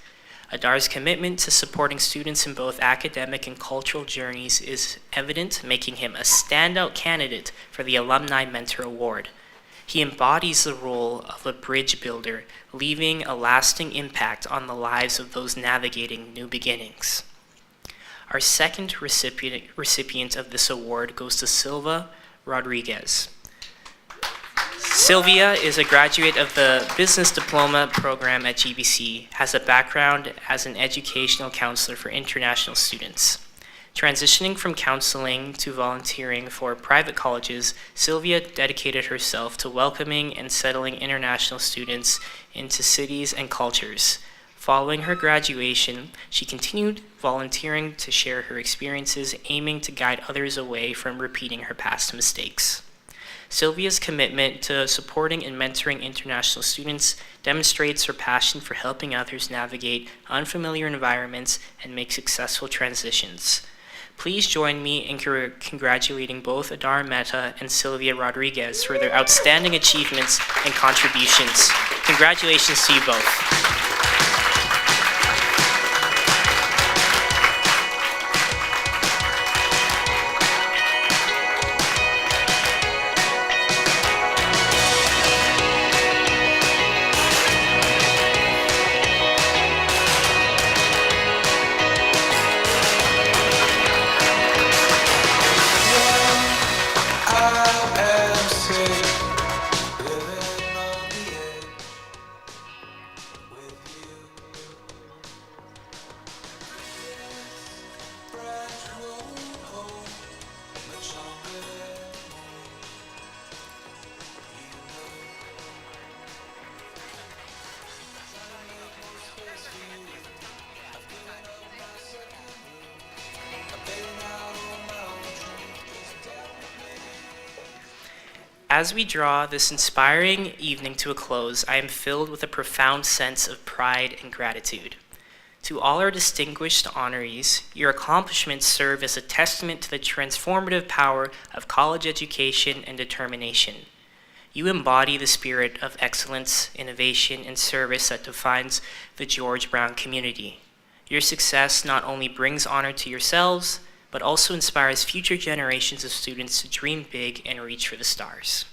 Adar's commitment to supporting students in both academic and cultural journeys is evident, making him a standout candidate for the Alumni Mentor Award. He embodies the role of a bridge builder, leaving a lasting impact on the lives of those navigating new beginnings. Our second recipient of this award goes to Silva Rodriguez. Sylvia is a graduate of the Business Diploma program at GBC, has a background as an educational counselor for international students. Transitioning from counseling to volunteering for private colleges, Sylvia dedicated herself to welcoming and settling international students into cities and cultures. Following her graduation, she continued volunteering to share her experiences, aiming to guide others away from repeating her past mistakes. Sylvia's commitment to supporting and mentoring international students demonstrates her passion for helping others navigate unfamiliar environments and make successful transitions. Please join me in congratulating both Adar Mehta and Sylvia Rodriguez for their outstanding achievements and contributions. Congratulations to you both. As we draw this inspiring evening to a close, I am filled with a profound sense of pride and gratitude. To all our distinguished honorees, your accomplishments serve as a testament to the transformative power of college education and determination. You embody the spirit of excellence, innovation, and service that defines the George Brown community. Your success not only brings honor to yourselves, but also inspires future generations of students to dream big and reach for the stars.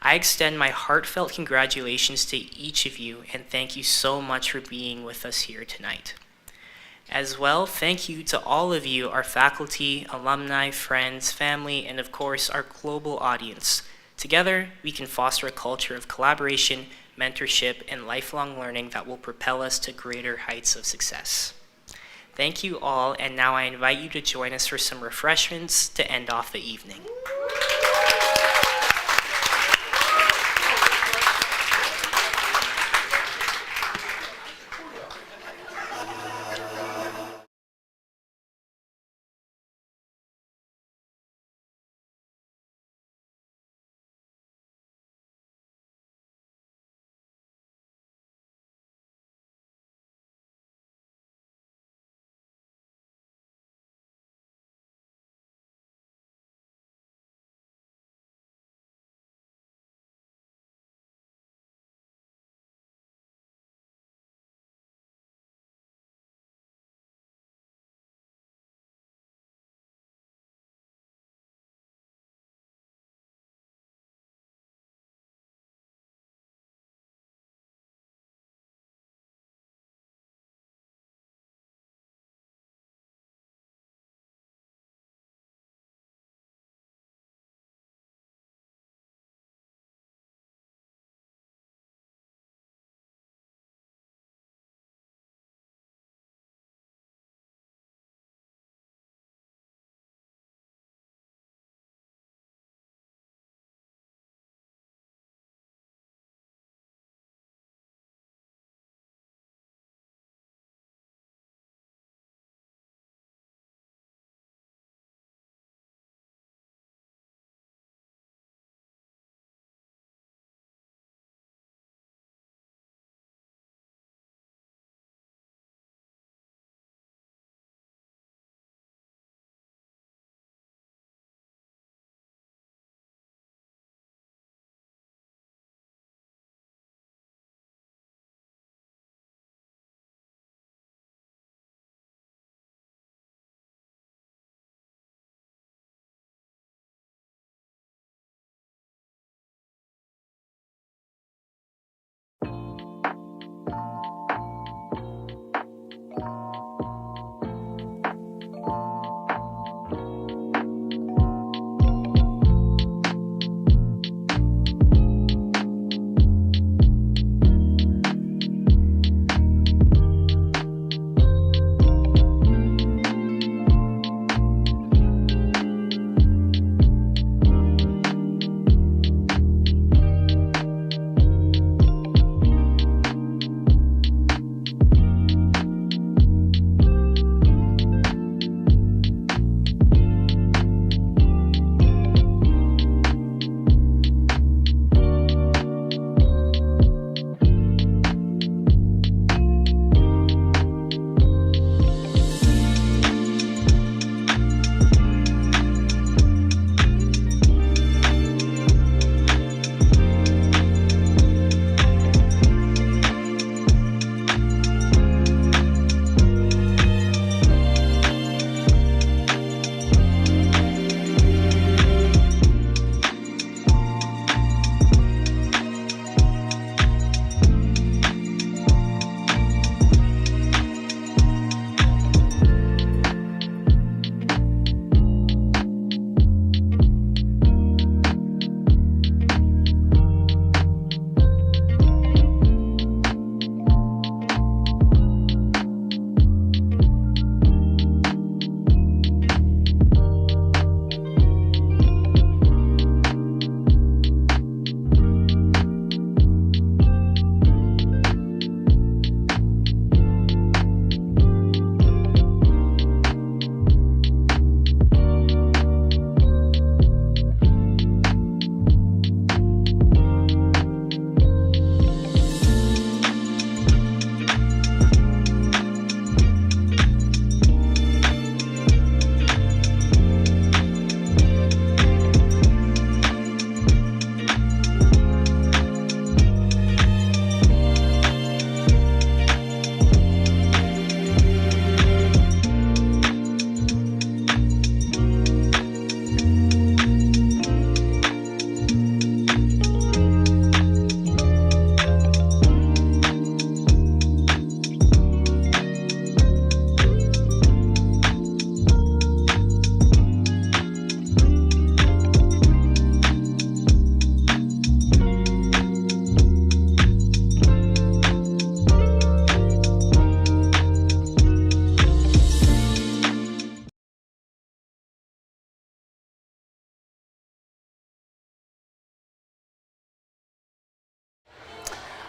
I extend my heartfelt congratulations to each of you and thank you so much for being with us here tonight. As well, thank you to all of you, our faculty, alumni, friends, family, and of course, our global audience. Together, we can foster a culture of collaboration, mentorship, and lifelong learning that will propel us to greater heights of success. Thank you all, and now I invite you to join us for some refreshments to end off the evening.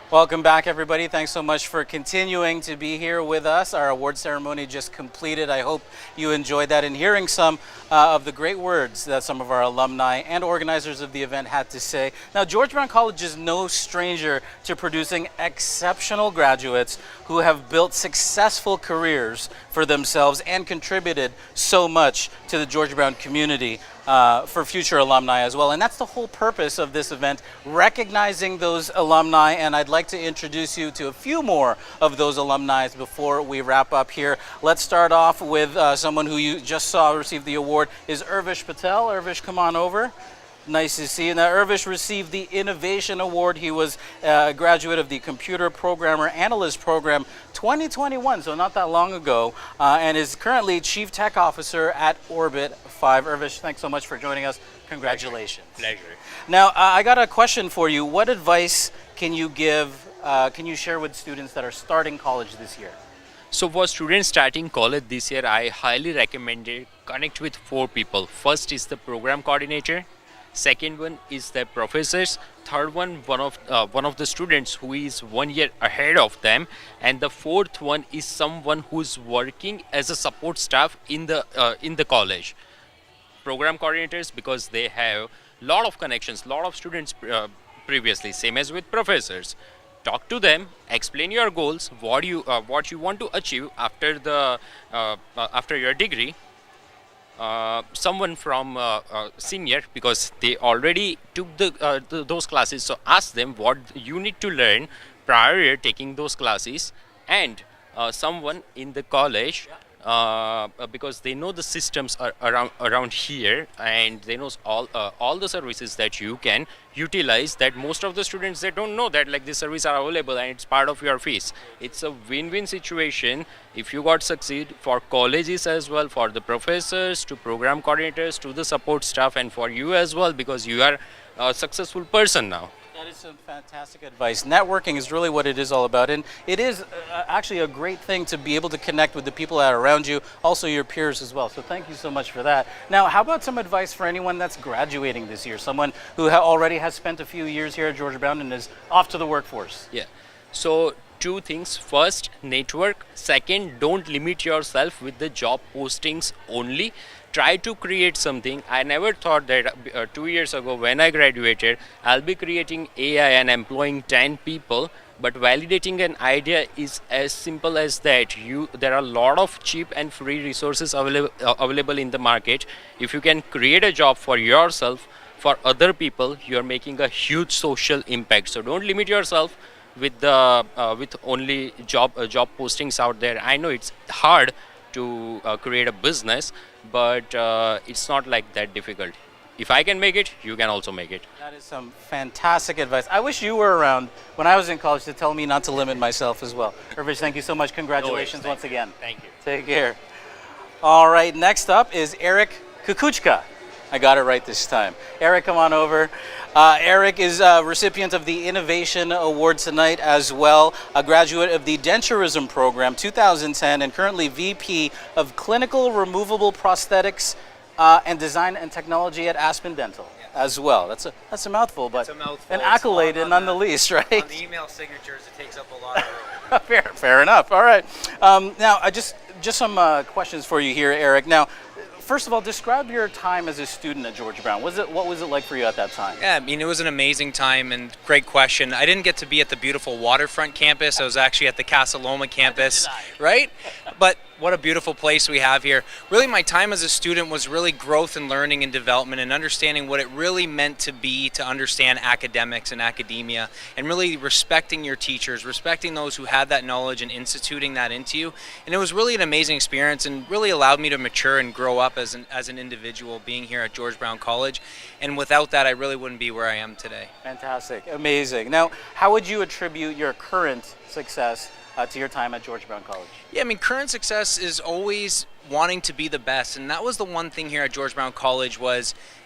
Welcome back, everybody. Thanks so much for continuing to be here with us. Our award ceremony just completed. I hope you enjoyed that and hearing some of the great words that some of our alumni and organizers of the event had to say. Now, George Brown College is no stranger to producing exceptional graduates who have built successful careers for themselves and contributed so much to the George Brown community. For future alumni as well. And that's the whole purpose of this event, recognizing those alumni. And I'd like to introduce you to a few more of those alumni before we wrap up here. Let's start off with someone who you just saw receive the award is Urvish Patel. Urvish, come on over. Nice to see you. Now, Urvish received the Innovation Award. He was a graduate of the Computer Programmer Analyst Program 2021, so not that long ago, and is currently Chief Tech Officer at Orbit 5. Urvish, thanks so much for joining us. Congratulations. Pleasure. Now, I got a question for you. What advice can you share with students that are starting college this year? So for students starting college this year, I highly recommend it. Connect with 4 people. First is the program coordinator. Second one is the professors. Third one of the students who is 1 year ahead of them, and the fourth one is someone who's working as a support staff in the college. Program coordinators, because they have lot of connections, lot of students previously, same as with professors. Talk to them, explain your goals, what you want to achieve after your degree. Someone from senior, because they already took those classes, so ask them what you need to learn prior to taking those classes, and someone in the college, because they know the systems are around here, and they know all the services that you can utilize, that most of the students, they don't know that like this service are available and it's part of your fees. It's a win-win situation if you got succeed for colleges as well, for the professors, to program coordinators, to the support staff, and for you as well, because you are a successful person now. That is some fantastic advice. Networking is really what it is all about, and it is actually a great thing to be able to connect with the people that are around you, also your peers as well. So thank you so much for that. Now, how about some advice for anyone that's graduating this year, someone who already has spent a few years here at George Brown and is off to the workforce? Yeah. So 2 things. First, network. Second, don't limit yourself with the job postings only. Try to create something. I never thought that 2 years ago when I graduated, I'll be creating AI and employing 10 people. But validating an idea is as simple as that. There are a lot of cheap and free resources available in the market. If you can create a job for yourself, for other people, you're making a huge social impact. So don't limit yourself with only job postings out there. I know it's hard to create a business, but it's not like that difficult. If I can make it, you can also make it. That is some fantastic advice. I wish you were around when I was in college to tell me not to limit myself as well. Urvish, thank you so much. Congratulations once again. Thank you. Take care. All right, next up is Eric Kukuchka. I got it right this time. Eric, come on over. Eric is a recipient of the Innovation Award tonight as well, a graduate of the Denturism Program 2010 and currently VP of Clinical Removable Prosthetics and Design and Technology at Aspen Dental as well. That's a mouthful, but an accolade none the least, right? On the email signatures, it takes up a lot of room. Fair enough. All right. Now, just some questions for you here, Eric. Now, first of all, describe your time as a student at George Brown. What was it like for you at that time? Yeah, I mean, it was an amazing time and great question. I didn't get to be at the beautiful waterfront campus. I was actually at the Casa Loma campus, right? But what a beautiful place we have here. Really, my time as a student was really growth and learning and development and understanding what it really meant to be, to understand academics and academia, and really respecting your teachers, respecting those who had that knowledge and instituting that into you. And it was really an amazing experience and really allowed me to mature and grow up as an individual being here at George Brown College. And without that, I really wouldn't be where I am today. Fantastic. Amazing. Now, how would you attribute your current success to your time at George Brown College? Yeah, I mean, current success is always wanting to be the best, and that was the one thing here at George Brown College.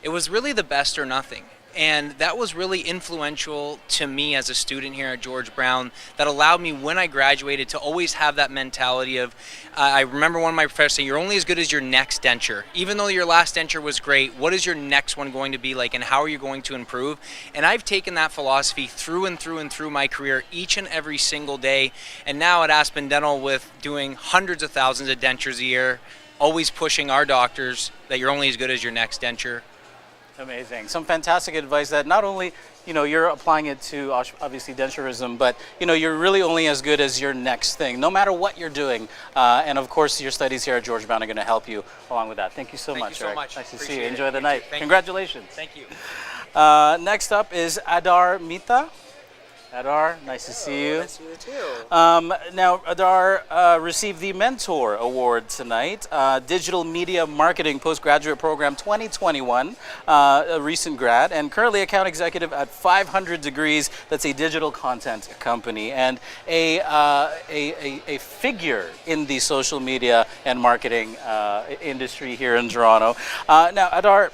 It was really the best or nothing. And that was really influential to me as a student here at George Brown, that allowed me when I graduated to always have that mentality of, I remember one of my professors saying, you're only as good as your next denture. Even though your last denture was great, what is your next one going to be like, and how are you going to improve? And I've taken that philosophy through and through and through my career each and every single day. And now at Aspen Dental, with doing hundreds of thousands of dentures a year, always pushing our doctors that you're only as good as your next denture. Amazing. Some fantastic advice that not only, you're applying it to obviously denturism, but, you're really only as good as your next thing, no matter what you're doing. And of course, your studies here at George Brown are going to help you along with that. Thank you so much, Eric. Nice to see you. Enjoy the night. Congratulations. Thank you. Next up is Adar Mita. Adar, nice to see you. Nice to see you too. Now, Adar received the Mentor Award tonight, Digital Media Marketing Postgraduate Program 2021, a recent grad, and currently account executive at 500 Degrees. That's a digital content company, and a figure in the social media and marketing industry here in Toronto. Now, Adar,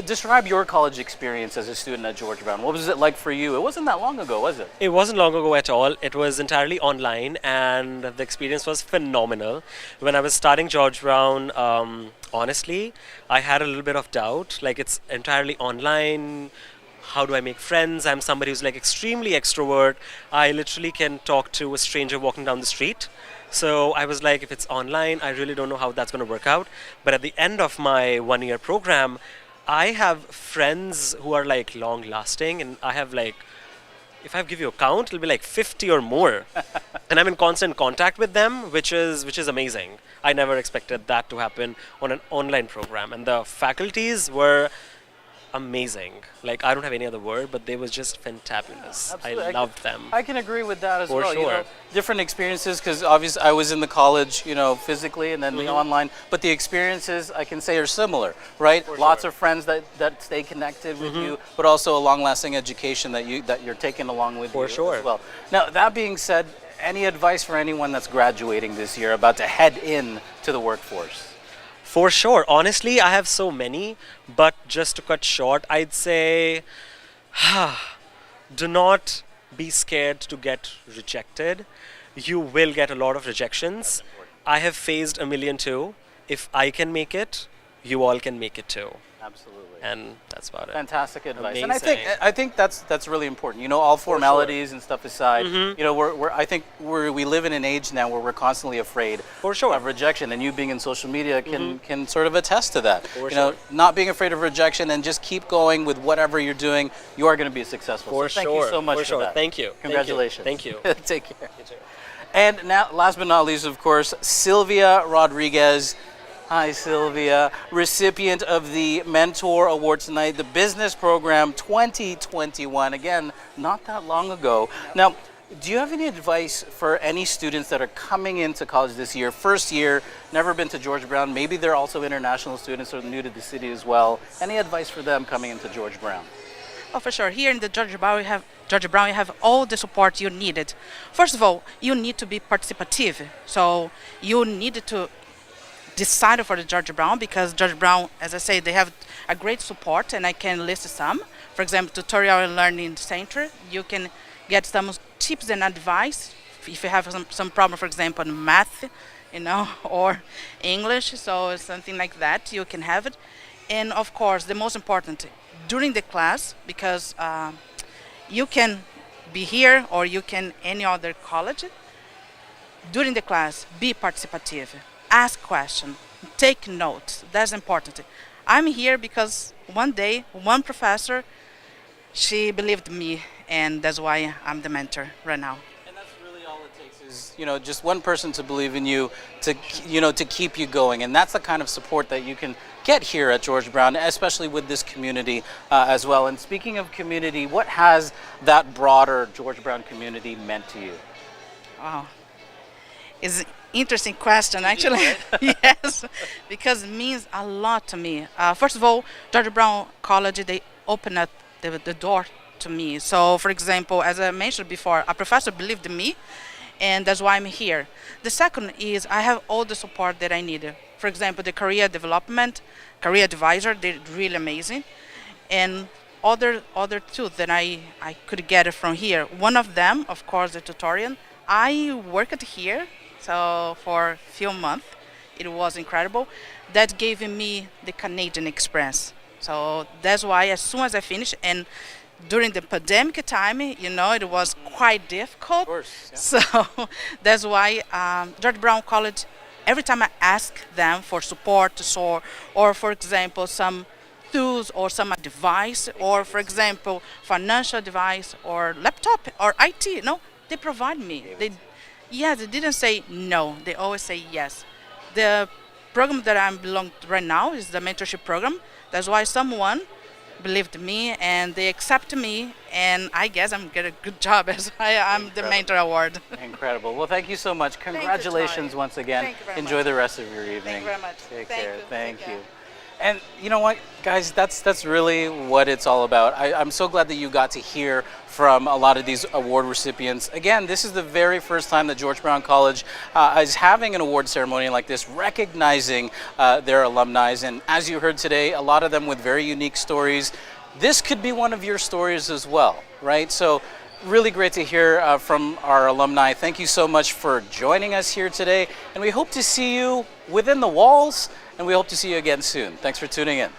describe your college experience as a student at George Brown. What was it like for you? It wasn't that long ago, was it? It wasn't long ago at all. It was entirely online, and the experience was phenomenal. When I was starting George Brown, honestly, I had a little bit of doubt. Like, it's entirely online. How do I make friends? I'm somebody who's like extremely extrovert. I literally can talk to a stranger walking down the street. So I was like, if it's online, I really don't know how that's going to work out. But at the end of my one-year program, I have friends who are like long lasting, and I have like, if I give you a count, it'll be like 50 or more. And I'm in constant contact with them, which is amazing. I never expected that to happen on an online program. And the faculties were amazing. Like, I don't have any other word, but they was just fantabulous. I loved them. I can agree with that as For well. sure. Different experiences, because obviously I was in the college, physically, and then the online. But the experiences, I can say, are similar, right? Lots of friends that stay connected with you, but also a long-lasting education that you're taking along with you as well. Now, that being said, any advice for anyone that's graduating this year, about to head in to the workforce? For sure. Honestly, I have so many, but just to cut short, I'd say do not be scared to get rejected. You will get a lot of rejections. I have faced a million too. If I can make it, you all can make it too. Absolutely. And that's about it. Fantastic advice. Amazing. And I think that's really important. All formalities and stuff aside, I think we live in an age now where we're constantly afraid of rejection, and you being in social media can sort of attest to that. Not being afraid of rejection and just keep going with whatever you're doing, you are going to be successful. Thank you so much for that. Thank you. Congratulations. Thank you. Take care. And now, last but not least, of course, Sylvia Rodriguez. Hi, Sylvia, recipient of the Mentor Award tonight, the Business Program 2021. Again, not that long ago. Now, do you have any advice for any students that are coming into college this year, first year, never been to George Brown? Maybe they're also international students or new to the city as well. Any advice for them coming into George Brown? Oh, for sure. Here in the George Brown, you have all the support you needed. First of all, you need to be participative. So you need to decide for the George Brown, because George Brown, as I say, they have a great support, and I can list some. For example, Tutorial and Learning Center. You can get some tips and advice if you have some problem, for example, in math, or English. So something like that, you can have it. And of course, the most important, during the class, because you can be here or you can any other college. During the class, be participative. Ask questions, take notes. That's important. I'm here because one day, one professor, she believed me, and that's why I'm the mentor right now. And that's really all it takes is, just one person to believe in you, to keep you going. And that's the kind of support that you can get here at George Brown, especially with this community as well. And speaking of community, what has that broader George Brown community meant to you? Wow. It's an interesting question, actually. Yes, because it means a lot to me. First of all, George Brown College, they opened up the door to me. So, for example, as I mentioned before, a professor believed in me, and that's why I'm here. The second is I have all the support that I need. For example, the career development, career advisor, they're really amazing. And other two that I could get from here. One of them, of course, the tutorial. I worked here, so for a few months. It was incredible. That gave me the Canadian experience. So that's why as soon as I finished, and during the pandemic time, it was quite difficult. Of course, yeah. So that's why George Brown College, every time I ask them for support, or for example, some tools or some device, or for example, financial device or laptop or IT, they provide me. They didn't say no. They always say yes. The program that I belong to right now is the mentorship program. That's why someone believed me and they accept me, and I guess I'm getting a good job as I'm the mentor award. Incredible. Well, thank you so much. Congratulations once again. Thank you very Enjoy much. the rest of your evening. Thank you very much. Take Thank care. you. Thank Take you. care. And you know what, guys, that's really what it's all about. I'm so glad that you got to hear from a lot of these award recipients. Again, this is the very first time that George Brown College is having an award ceremony like this, recognizing their alumni. And as you heard today, a lot of them with very unique stories. This could be one of your stories as well, right? So really great to hear from our alumni. Thank you so much for joining us here today. And we hope to see you within the walls, and we hope to see you again soon. Thanks for tuning in.